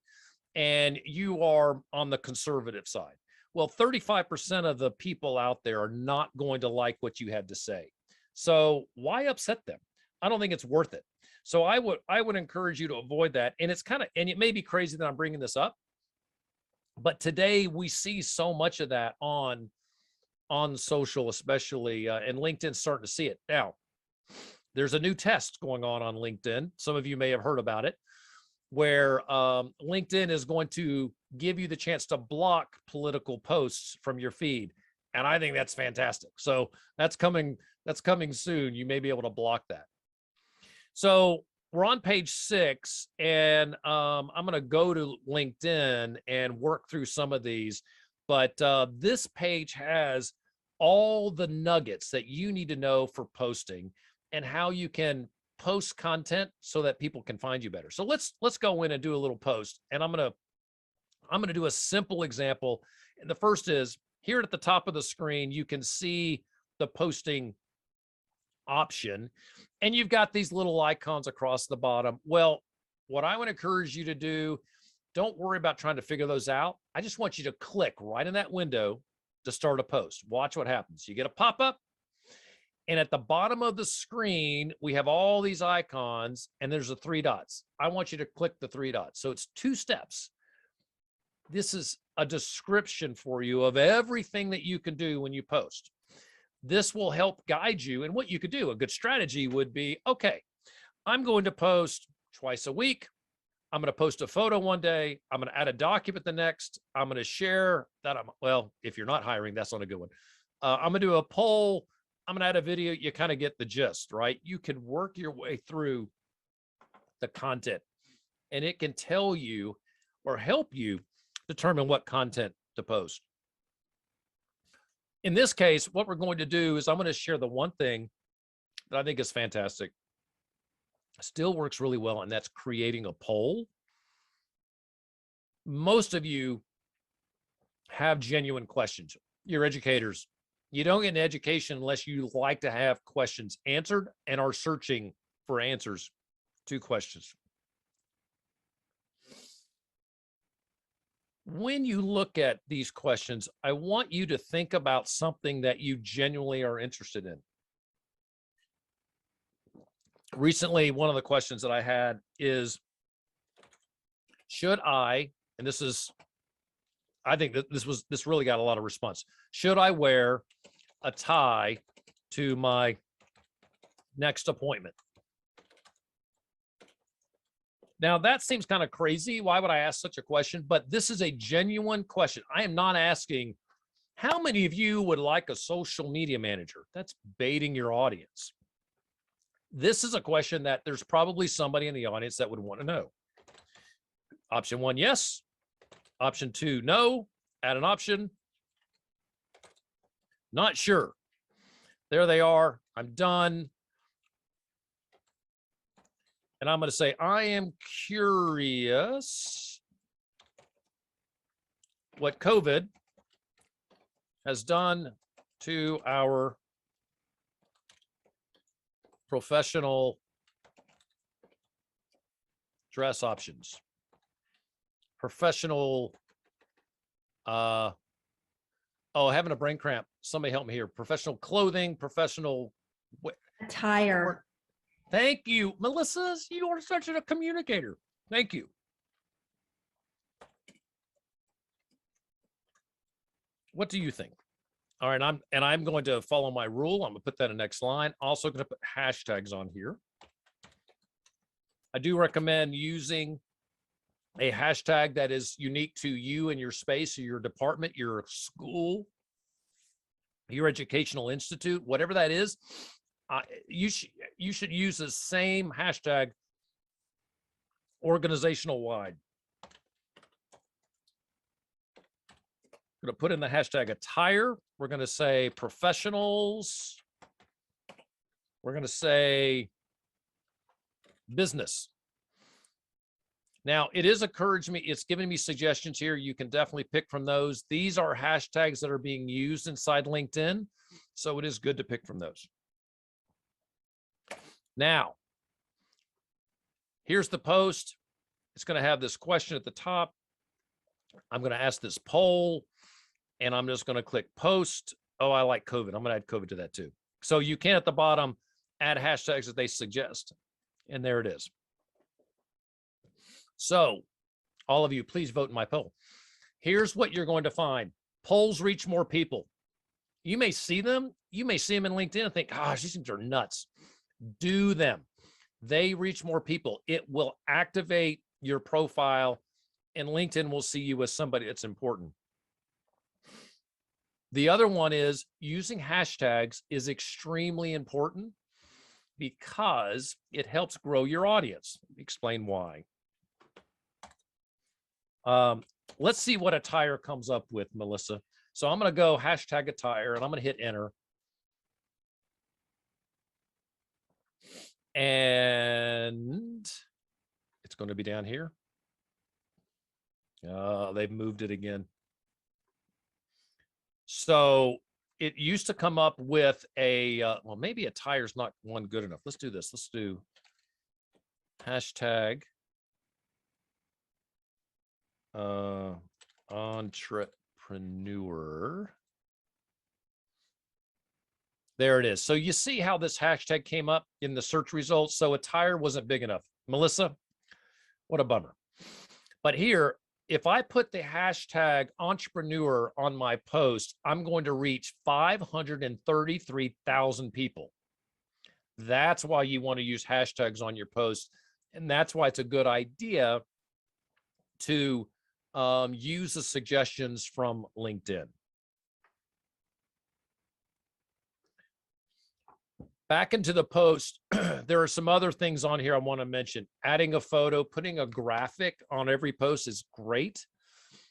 and you are on the conservative side. Well, 35% of the people out there are not going to like what you had to say. So why upset them? I don't think it's worth it. So I would encourage you to avoid that. And it's kind of, and it may be crazy that I'm bringing this up, but today we see so much of that on social, especially, and LinkedIn's starting to see it. Now, there's a new test going on LinkedIn. Some of you may have heard about it, where LinkedIn is going to give you the chance to block political posts from your feed. And I think that's fantastic. So that's coming soon. You may be able to block that. So we're on page 6, and I'm going to go to LinkedIn and work through some of these. But this page has all the nuggets that you need to know for posting and how you can post content so that people can find you better. So let's go in and do a little post. And I'm going to do a simple example. And the first is here at the top of the screen, you can see the posting option, and you've got these little icons across the bottom. Well, what I would encourage you to do, don't worry about trying to figure those out. I just want you to click right in that window to start a post. Watch what happens. You get a pop-up, and at the bottom of the screen, we have all these icons, and there's the 3 dots. I want you to click the 3 dots. So it's 2 steps. This is a description for you of everything that you can do when you post. This will help guide you. And what you could do, a good strategy would be, okay, I'm going to post twice a week. I'm going to post a photo one day. I'm going to add a document the next. I'm going to share that. Well, if you're not hiring, that's not a good one. I'm going to do a poll. I'm going to add a video. You kind of get the gist, right? You can work your way through the content, and it can tell you or help you determine what content to post. In this case, what we're going to do is I'm going to share the one thing that I think is fantastic, still works really well, and that's creating a poll. Most of you have genuine questions. You're educators. You don't get an education unless you like to have questions answered and are searching for answers to questions. When you look at these questions, I want you to think about something that you genuinely are interested in. Recently, one of the questions that I had is, should I, and this is, I think that this really got a lot of response. Should I wear a tie to my next appointment? Now, that seems kind of crazy. Why would I ask such a question? But this is a genuine question. I am not asking, how many of you would like a social media manager? That's baiting your audience. This is a question that there's probably somebody in the audience that would want to know. Option 1, yes. Option 2, no. Add an option. Not sure. There they are. I'm done. And I'm going to say, I am curious what COVID has done to our professional dress options. Professional, oh, having a brain cramp. Somebody help me here. Professional clothing, professional. Attire. Thank you, Melissa. You are such a communicator. Thank you. What do you think? All right, I'm going to follow my rule. I'm gonna put that in the next line. Also gonna put hashtags on here. I do recommend using a hashtag that is unique to you and your space or your department, your school, your educational institute, whatever that is. You should use the same hashtag organizational wide. I'm going to put in the hashtag attire. We're going to say professionals. We're going to say business. Now, it is encouraging me. It's giving me suggestions here. You can definitely pick from those. These are hashtags that are being used inside LinkedIn, so it is good to pick from those. Now, here's the post. It's going to have this question at the top. I'm going to ask this poll, and I'm just going to click post. Oh, I like COVID. I'm going to add COVID to that too. So you can at the bottom add hashtags that they suggest. And there it is. So all of you, please vote in my poll. Here's what you're going to find. Polls reach more people. You may see them. You may see them in LinkedIn and think, gosh, these things are nuts. Do them. They reach more people. It will activate your profile, and LinkedIn will see you as somebody that's important. The other one is using hashtags is extremely important because it helps grow your audience. Explain why. Let's see what attire comes up with, Melissa. So I'm going to go hashtag attire, and I'm going to hit enter. And it's going to be down here. They've moved it again. So it used to come up with a, well, maybe attire is not one good enough. Let's do this. Let's do hashtag entrepreneur. There it is. So you see how this hashtag came up in the search results. So attire wasn't big enough. Melissa, what a bummer. But here, if I put the hashtag entrepreneur on my post, I'm going to reach 533,000 people. That's why you want to use hashtags on your post. And that's why it's a good idea to use the suggestions from LinkedIn. Back into the post, there are some other things on here I want to mention. Adding a photo, putting a graphic on every post is great.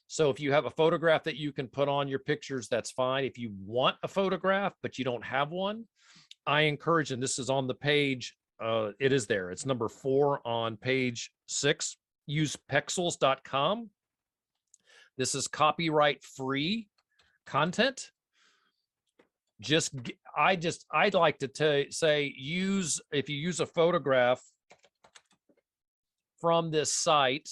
So if you have a photograph that you can put on your pictures, that's fine. If you want a photograph, but you don't have one, I encourage, and this is on the page, it is there. It's number 4 on page 6. Use pexels.com. This is copyright free content. I'd like to say if you use a photograph from this site.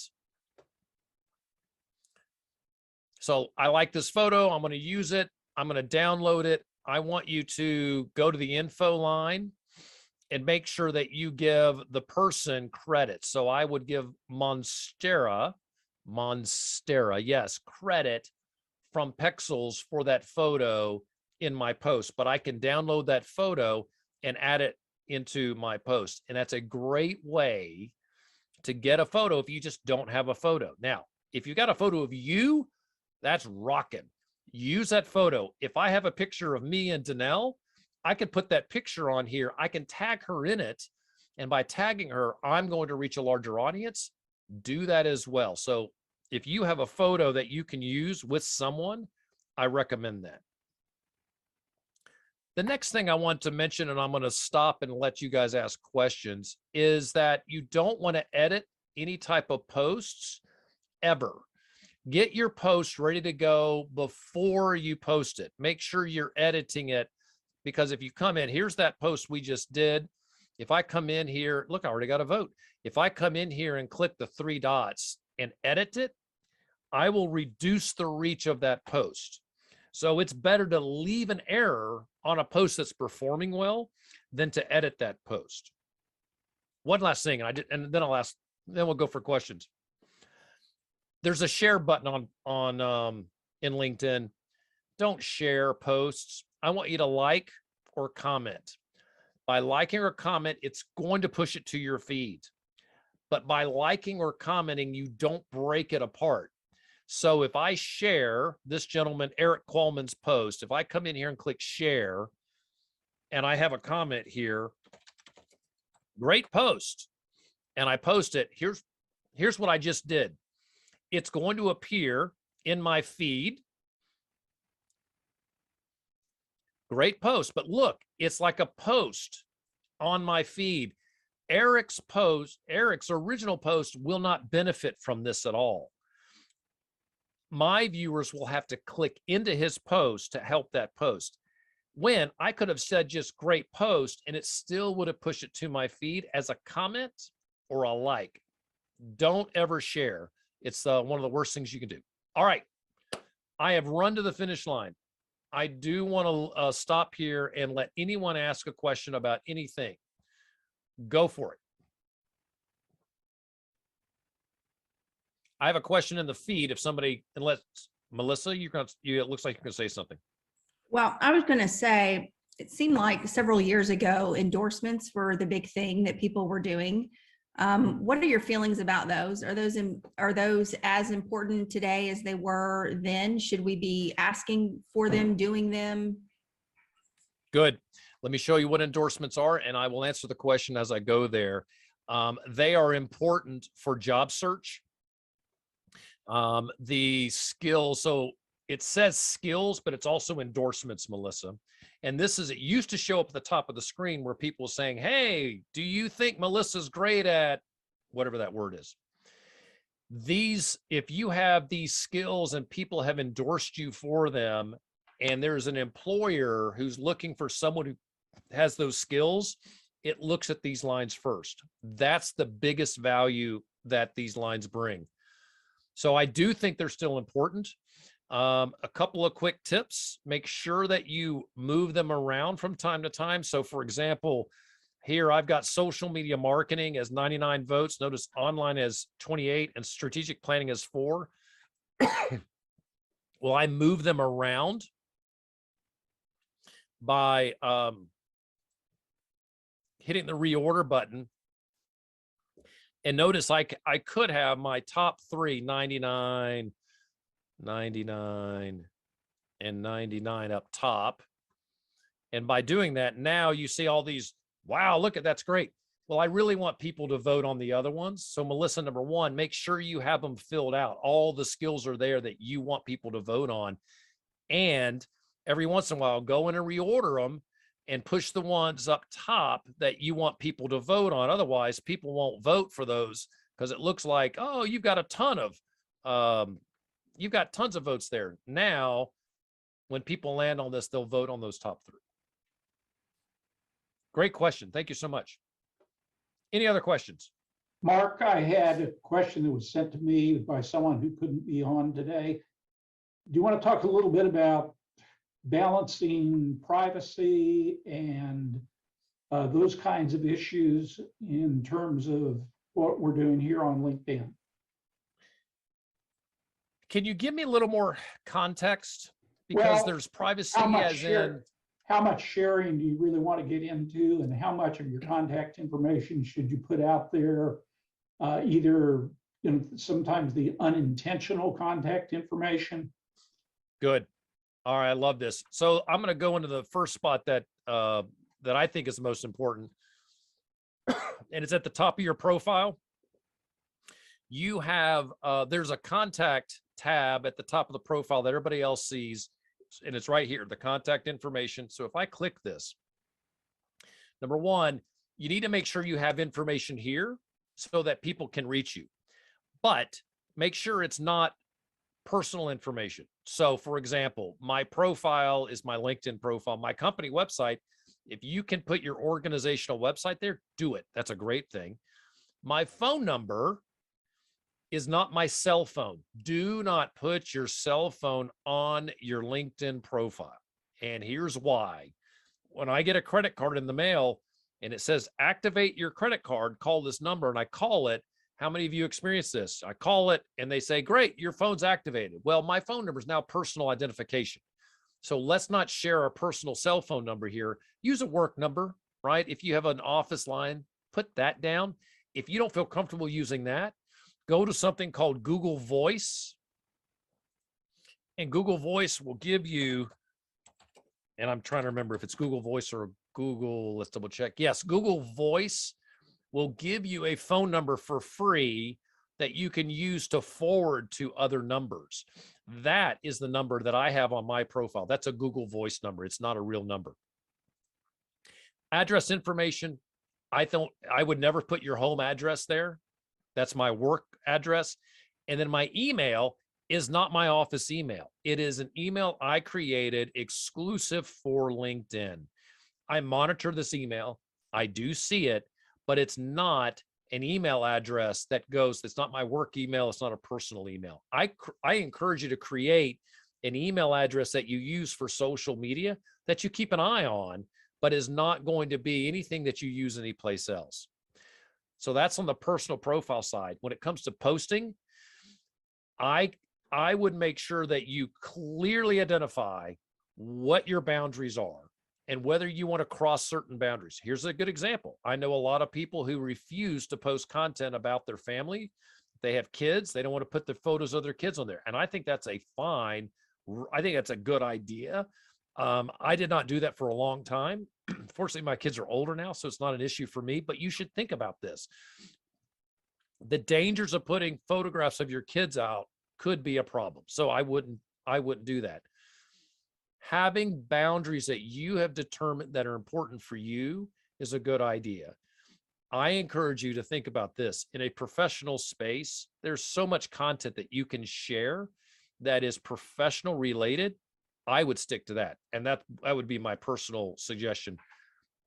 So I like this photo. I'm going to use it. I'm going to download it. I want you to go to the info line and make sure that you give the person credit. So I would give Monstera, yes, credit from Pexels for that photo in my post, but I can download that photo and add it into my post. And that's a great way to get a photo if you just don't have a photo. Now, if you got a photo of you, that's rocking. Use that photo. If I have a picture of me and Danelle, I can put that picture on here. I can tag her in it. And by tagging her, I'm going to reach a larger audience. Do that as well. So if you have a photo that you can use with someone, I recommend that. The next thing I want to mention, and I'm going to stop and let you guys ask questions, is that you don't want to edit any type of posts ever. Get your post ready to go before you post it. Make sure you're editing it, because if you come in, here's that post we just did. If I come in here, look, I already got a vote. If I come in here and click the 3 dots and edit it, I will reduce the reach of that post. So it's better to leave an error on a post that's performing well than to edit that post. One last thing, and then then we'll go for questions. There's a share button on in LinkedIn. Don't share posts. I want you to like or comment. By liking or comment, it's going to push it to your feed. But by liking or commenting, you don't break it apart. So if I share this gentleman, Eric Qualman's post, if I come in here and click share, and I have a comment here, great post, and I post it, here's what I just did. It's going to appear in my feed. Great post, but look, it's like a post on my feed. Eric's original post will not benefit from this at all. My viewers will have to click into his post to help that post. When I could have said just great post and it still would have pushed it to my feed as a comment or a like. Don't ever share. It's one of the worst things you can do. All right, I have run to the finish line. I do want to stop here and let anyone ask a question about anything. Go for it. I have a question in the feed. If somebody, unless Melissa, it looks like you're going to say something. Well, I was going to say, it seemed like several years ago, endorsements were the big thing that people were doing. What are your feelings about those? Are those as important today as they were then? Should we be asking for them, doing them? Good. Let me show you what endorsements are, and I will answer the question as I go there. They are important for job search. The skills, so it says skills, but it's also endorsements, Melissa. And it used to show up at the top of the screen where people saying, hey, do you think Melissa's great at whatever that word is? If you have these skills and people have endorsed you for them, and there's an employer who's looking for someone who has those skills, it looks at these lines first. That's the biggest value that these lines bring. So I do think they're still important. A couple of quick tips: make sure that you move them around from time to time. So for example, here I've got social media marketing as 99 votes. Notice online as 28 and strategic planning as 4. Well, I move them around by hitting the reorder button. And notice I could have my top 3, 99, 99, and 99 up top. And by doing that, now you see all these, wow, look at that's great. Well, I really want people to vote on the other ones. So Melissa, number 1, make sure you have them filled out. All the skills are there that you want people to vote on. And every once in a while, go in and reorder them and push the ones up top that you want people to vote on. Otherwise, people won't vote for those because it looks like, oh, you've got tons of votes there. Now, when people land on this, they'll vote on those top 3. Great question. Thank you so much. Any other questions? Mark, I had a question that was sent to me by someone who couldn't be on today. Do you want to talk a little bit about balancing privacy and those kinds of issues in terms of what we're doing here on LinkedIn? Can you give me a little more context? Because there's privacy how much sharing do you really want to get into, and how much of your contact information should you put out there? Either, sometimes the unintentional contact information. Good. All right, I love this. So I'm going to go into the first spot that I think is the most important, and it's at the top of your profile. You have there's a contact tab at the top of the profile that everybody else sees, and it's right here, the contact information. So if I click this, number 1, you need to make sure you have information here so that people can reach you, but make sure it's not personal information. So for example, my profile is my LinkedIn profile, my company website. If you can put your organizational website there, do it. That's a great thing. My phone number is not my cell phone. Do not put your cell phone on your LinkedIn profile. And here's why. When I get a credit card in the mail and it says activate your credit card, call this number, and I call it. How many of you experience this? I call it and they say, great, your phone's activated. Well, my phone number is now personal identification. So let's not share our personal cell phone number here. Use a work number, right? If you have an office line, put that down. If you don't feel comfortable using that, go to something called Google Voice. And Google Voice will give you, and I'm trying to remember if it's Google Voice or Google, let's double check. Yes, Google Voice will give you a phone number for free that you can use to forward to other numbers. That is the number that I have on my profile. That's a Google Voice number. It's not a real number. Address information. I would never put your home address there. That's my work address. And then my email is not my office email. It is an email I created exclusive for LinkedIn. I monitor this email. I do see it, but it's not an email address that goes, it's not my work email. It's not a personal email. I encourage you to create an email address that you use for social media that you keep an eye on, but is not going to be anything that you use anyplace else. So that's on the personal profile side. When it comes to posting, I would make sure that you clearly identify what your boundaries are and whether you want to cross certain boundaries. Here's a good example. I know a lot of people who refuse to post content about their family. They have kids. They don't want to put the photos of their kids on there. And I think that's a good idea. I did not do that for a long time. Fortunately, my kids are older now, so it's not an issue for me, but you should think about this. The dangers of putting photographs of your kids out could be a problem. So I wouldn't do that. Having boundaries that you have determined that are important for you is a good idea. I encourage you to think about this. In a professional space, there's so much content that you can share that is professional related. I would stick to that. And that would be my personal suggestion.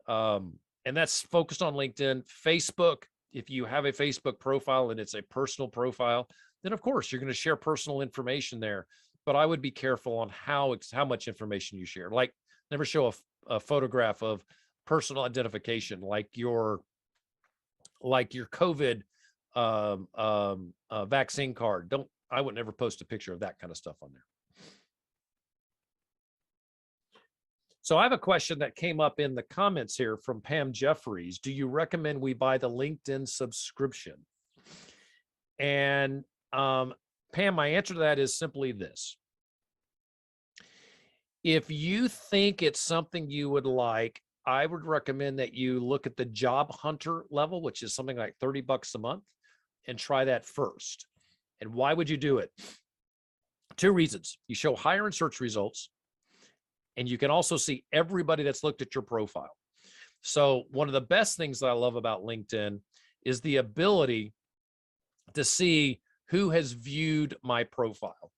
And that's focused on LinkedIn. Facebook, if you have a Facebook profile and it's a personal profile, then of course you're going to share personal information there. But I would be careful on how much information you share. Like, never show a photograph of personal identification, like your COVID vaccine card. I would never post a picture of that kind of stuff on there. So I have a question that came up in the comments here from Pam Jeffries. Do you recommend we buy the LinkedIn subscription? And Pam, my answer to that is simply this. If you think it's something you would like, I would recommend that you look at the job hunter level, which is something like $30 a month, and try that first. And why would you do it? 2 reasons. You show higher in search results, and you can also see everybody that's looked at your profile. So one of the best things that I love about LinkedIn is the ability to see who has viewed my profile.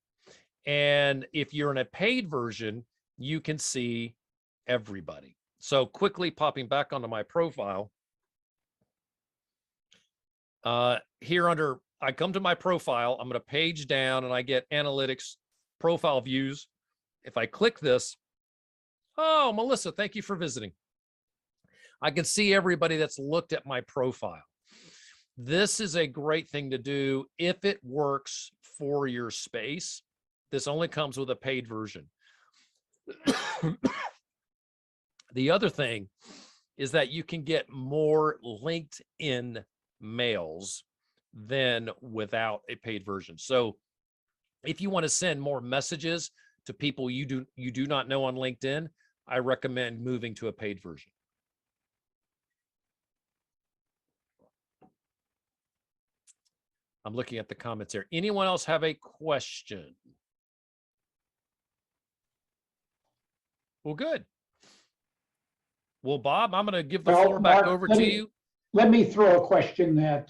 And if you're in a paid version, you can see everybody. So quickly popping back onto my profile, here under, I come to my profile, I'm going to page down and I get analytics, profile views. If I click this, oh, Melissa, thank you for visiting. I can see everybody that's looked at my profile. This is a great thing to do if it works for your space. This only comes with a paid version. The other thing is that you can get more LinkedIn mails than without a paid version. So if you want to send more messages to people you do not know on LinkedIn, I recommend moving to a paid version. I'm looking at the comments here. Anyone else have a question? Well, good. Well, Bob, I'm going to give the Well, floor back Mark, over to you. Let me throw a question that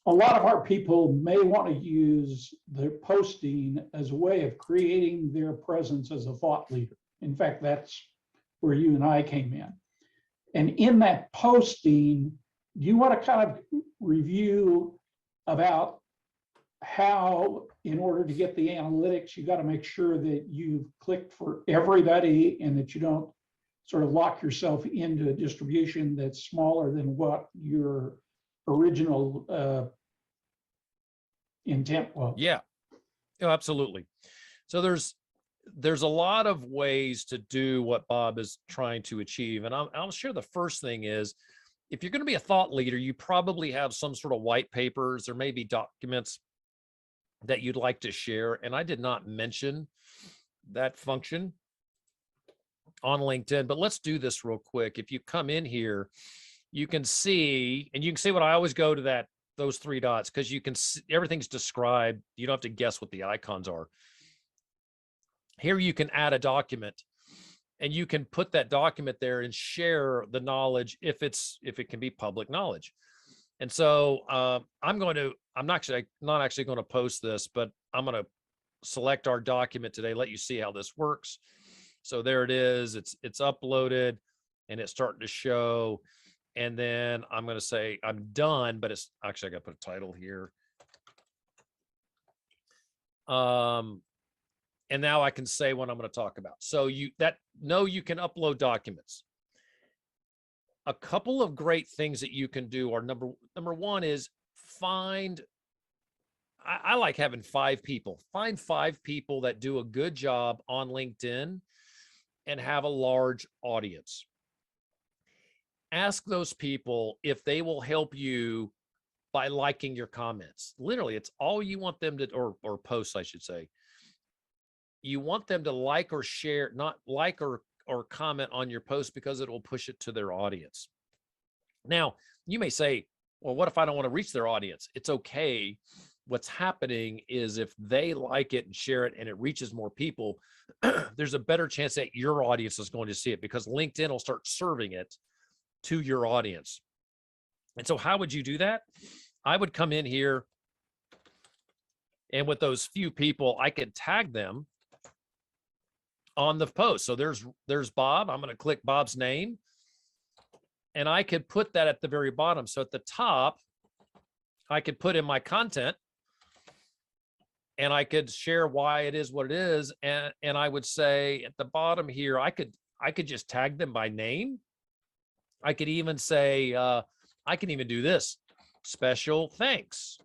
a lot of our people may want to use their posting as a way of creating their presence as a thought leader. In fact, that's where you and I came in. And in that posting, do you want to kind of review about how, in order to get the analytics, you got to make sure that you've clicked for everybody and that you don't sort of lock yourself into a distribution that's smaller than what your original intent was? Yeah, absolutely. So there's a lot of ways to do what Bob is trying to achieve. And I'll share the first thing is, if you're going to be a thought leader, you probably have some sort of white papers or maybe documents that you'd like to share. And I did not mention that function on LinkedIn, but let's do this real quick. If you come in here, you can see, and you can see what I always go to those three dots, because you can see everything's described. You don't have to guess what the icons are. Here you can add a document, and you can put that document there and share the knowledge if it can be public knowledge. And so I'm not actually going to post this, but I'm going to select our document today, let you see how this works. So there it is. It's uploaded and it's starting to show. And then I'm going to say I'm done, but it's actually, I got to put a title here. And now I can say what I'm going to talk about. So you can upload documents. A couple of great things that you can do are number one is I like having 5 people. Find 5 people that do a good job on LinkedIn and have a large audience. Ask those people if they will help you by liking your comments. Literally, it's all you want them to, or posts, I should say. You want them to like or share, not like or comment on your post, because it will push it to their audience. Now, you may say, well, what if I don't want to reach their audience? It's okay. What's happening is if they like it and share it and it reaches more people, there's a better chance that your audience is going to see it, because LinkedIn will start serving it to your audience. And so how would you do that? I would come in here, and with those few people, I could tag them on the post. So there's Bob. I'm going to click Bob's name, and I could put that at the very bottom. So at the top, I could put in my content, and I could share why it is what it is. And I would say at the bottom here, I could just tag them by name. I could even say, I can even do this: special thanks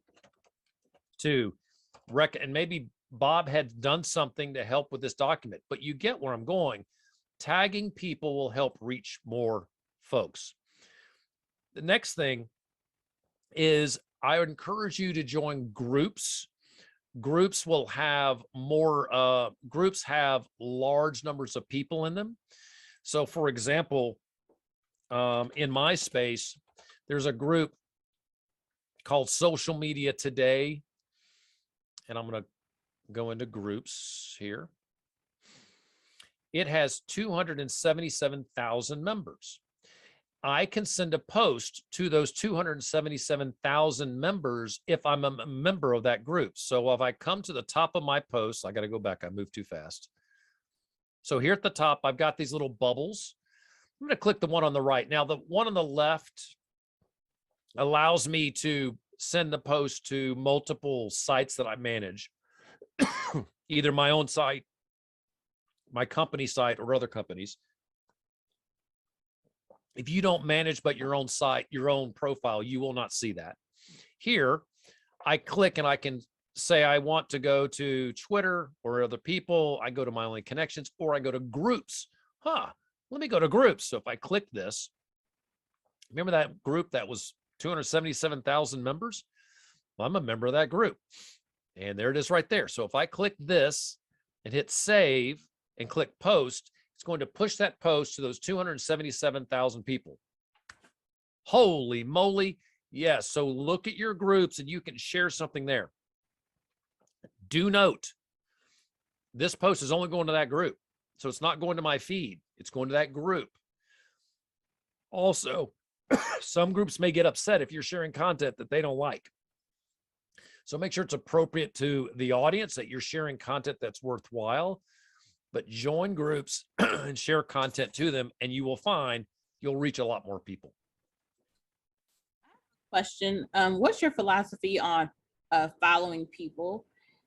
to and maybe Bob had done something to help with this document, but you get where I'm going. Tagging people will help reach more folks. The next thing is I would encourage you to join groups. Groups will have more, groups have large numbers of people in them. So for example, in my space, there's a group called Social Media Today. And I'm going to go into groups here. It has 277,000 members. I can send a post to those 277,000 members if I'm a member of that group. So if I come to the top of my post, I got to go back. I moved too fast. So here at the top, I've got these little bubbles. I'm going to click the one on the right. Now, the one on the left allows me to send the post to multiple sites that I manage, either my own site, my company site, or other companies. If you don't manage but your own site, your own profile, you will not see that. Here, I click and I can say I want to go to Twitter or other people. I go to my only connections, or I go to groups. Let me go to groups. So if I click this, remember that group that was 277,000 members? Well, I'm a member of that group. And there it is right there. So if I click this and hit save and click post, it's going to push that post to those 277,000 people. Holy moly. Yes. So look at your groups and you can share something there. Do note, this post is only going to that group. So it's not going to my feed. It's going to that group. Also, some groups may get upset if you're sharing content that they don't like. So make sure it's appropriate to the audience, that you're sharing content that's worthwhile, but join groups and share content to them, and you will find you'll reach a lot more people. Question. What's your philosophy on following people?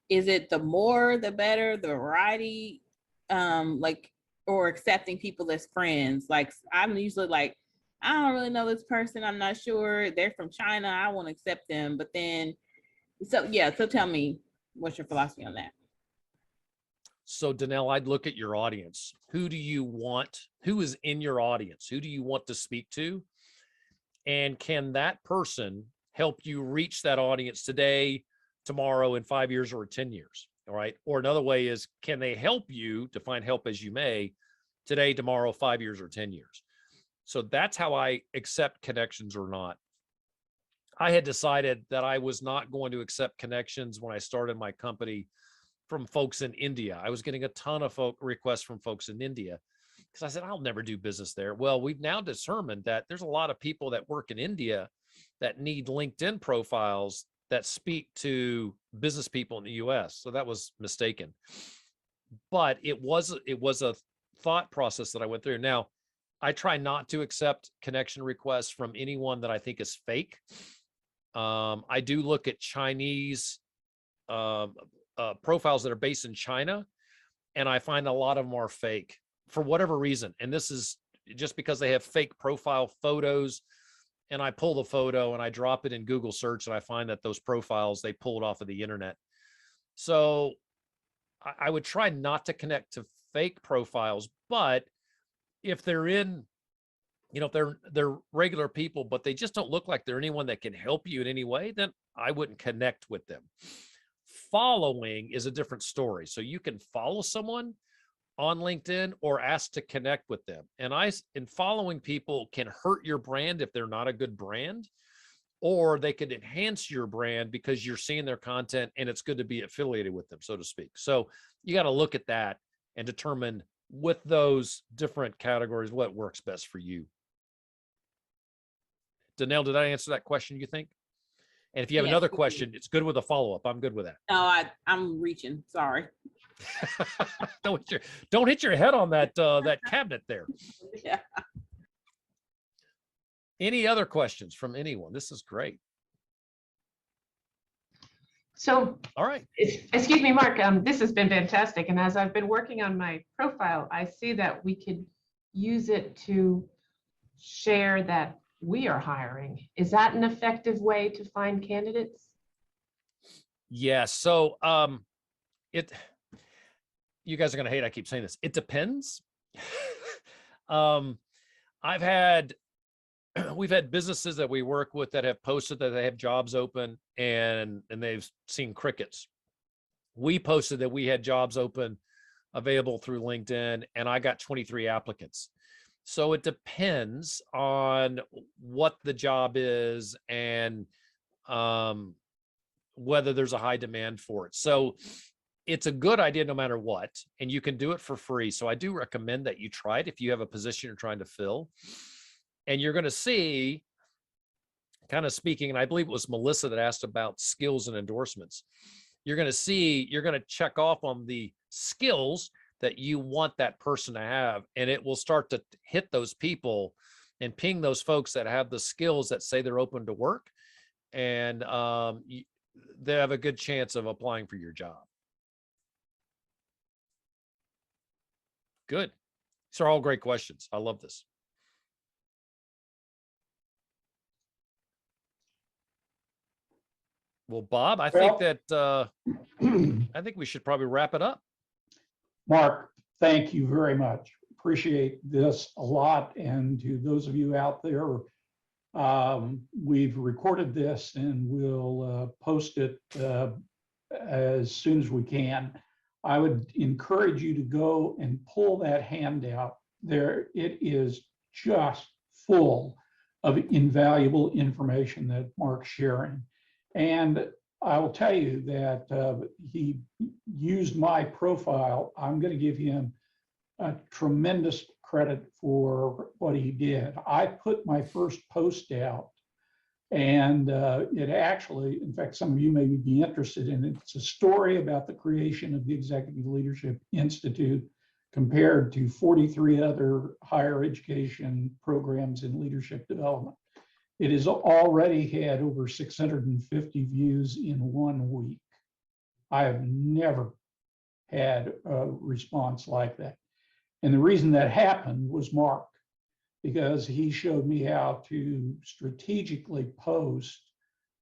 Is it the more, the better, the variety, like, or accepting people as friends? Like, I'm usually like, I don't really know this person. I'm not sure. They're from China. I want to accept them. But then, so yeah, so tell me, what's your philosophy on that? So Danelle, I'd look at your audience. Who do you want? Who is in your audience? Who do you want to speak to? And can that person help you reach that audience today, tomorrow, in 5 years, or 10 years? All right. Or another way is, can they help you, define help as you may, today, tomorrow, 5 years, or 10 years? So that's how I accept connections or not. I had decided that I was not going to accept connections when I started my company from folks in India. I was getting a ton of requests from folks in India because I said, I'll never do business there. Well, we've now determined that there's a lot of people that work in India that need LinkedIn profiles that speak to business people in the US. So that was mistaken. But it was a thought process that I went through. Now, I try not to accept connection requests from anyone that I think is fake. I do look at Chinese profiles that are based in China, and I find a lot of them are fake for whatever reason. And this is just because they have fake profile photos, and I pull the photo and I drop it in Google search, and I find that those profiles, they pulled off of the internet. So I would try not to connect to fake profiles, but if they're in, if they're regular people, but they just don't look like they're anyone that can help you in any way, then I wouldn't connect with them. Following is a different story. So you can follow someone on LinkedIn or ask to connect with them. And following people can hurt your brand if they're not a good brand, or they could enhance your brand because you're seeing their content and it's good to be affiliated with them, so to speak. So you got to look at that and determine with those different categories what works best for you. Danelle, did I answer that question, you think? And if you have Yes, another you did. question, it's good with a follow-up. I'm good with that. No, I'm reaching. Sorry. Don't hit your head on that that cabinet there. Yeah. Any other questions from anyone? This is great. So, All right. excuse me, Mark, this has been fantastic. And as I've been working on my profile, I see that we could use it to share that we are hiring. Is that an effective way to find candidates? Yeah. So you guys are going to hate I keep saying this. It depends. We've had businesses that we work with that have posted that they have jobs open, and they've seen crickets. We posted that we had jobs open available through LinkedIn, and I got 23 applicants. So it depends on what the job is and whether there's a high demand for it. So it's a good idea no matter what, and you can do it for free. So I do recommend that you try it if you have a position you're trying to fill. And you're going to see, kind of speaking, and I believe it was Melissa that asked about skills and endorsements. You're going to check off on the skills that you want that person to have, and it will start to hit those people and ping those folks that have the skills that say they're open to work, and they have a good chance of applying for your job. Good. These are all great questions. I love this. Well, Bob, I think we should probably wrap it up. Mark, thank you very much. Appreciate this a lot. And to those of you out there, we've recorded this and we'll post it as soon as we can. I would encourage you to go and pull that handout there. It is just full of invaluable information that Mark's sharing. And I will tell you that he used my profile. I'm going to give him a tremendous credit for what he did. I put my first post out And it actually, in fact, some of you may be interested in it. It's a story about the creation of the Executive Leadership Institute compared to 43 other higher education programs in leadership development. It has already had over 650 views in 1 week. I have never had a response like that. And the reason that happened was Mark, because he showed me how to strategically post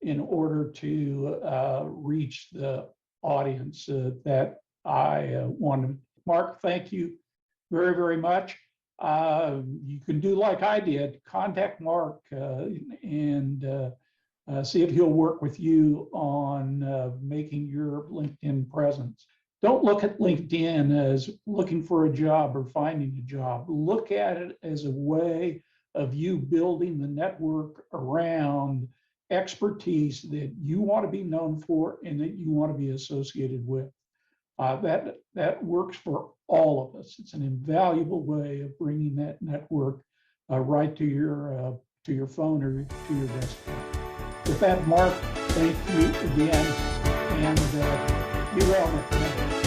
in order to reach the audience that I wanted. Mark, thank you very, very much. You can do like I did, contact Mark and see if he'll work with you on making your LinkedIn presence. Don't look at LinkedIn as looking for a job or finding a job. Look at it as a way of you building the network around expertise that you want to be known for and that you want to be associated with. That works for all of us. It's an invaluable way of bringing that network right to your phone or to your desktop. With that, Mark, thank you again, and be well, my friend.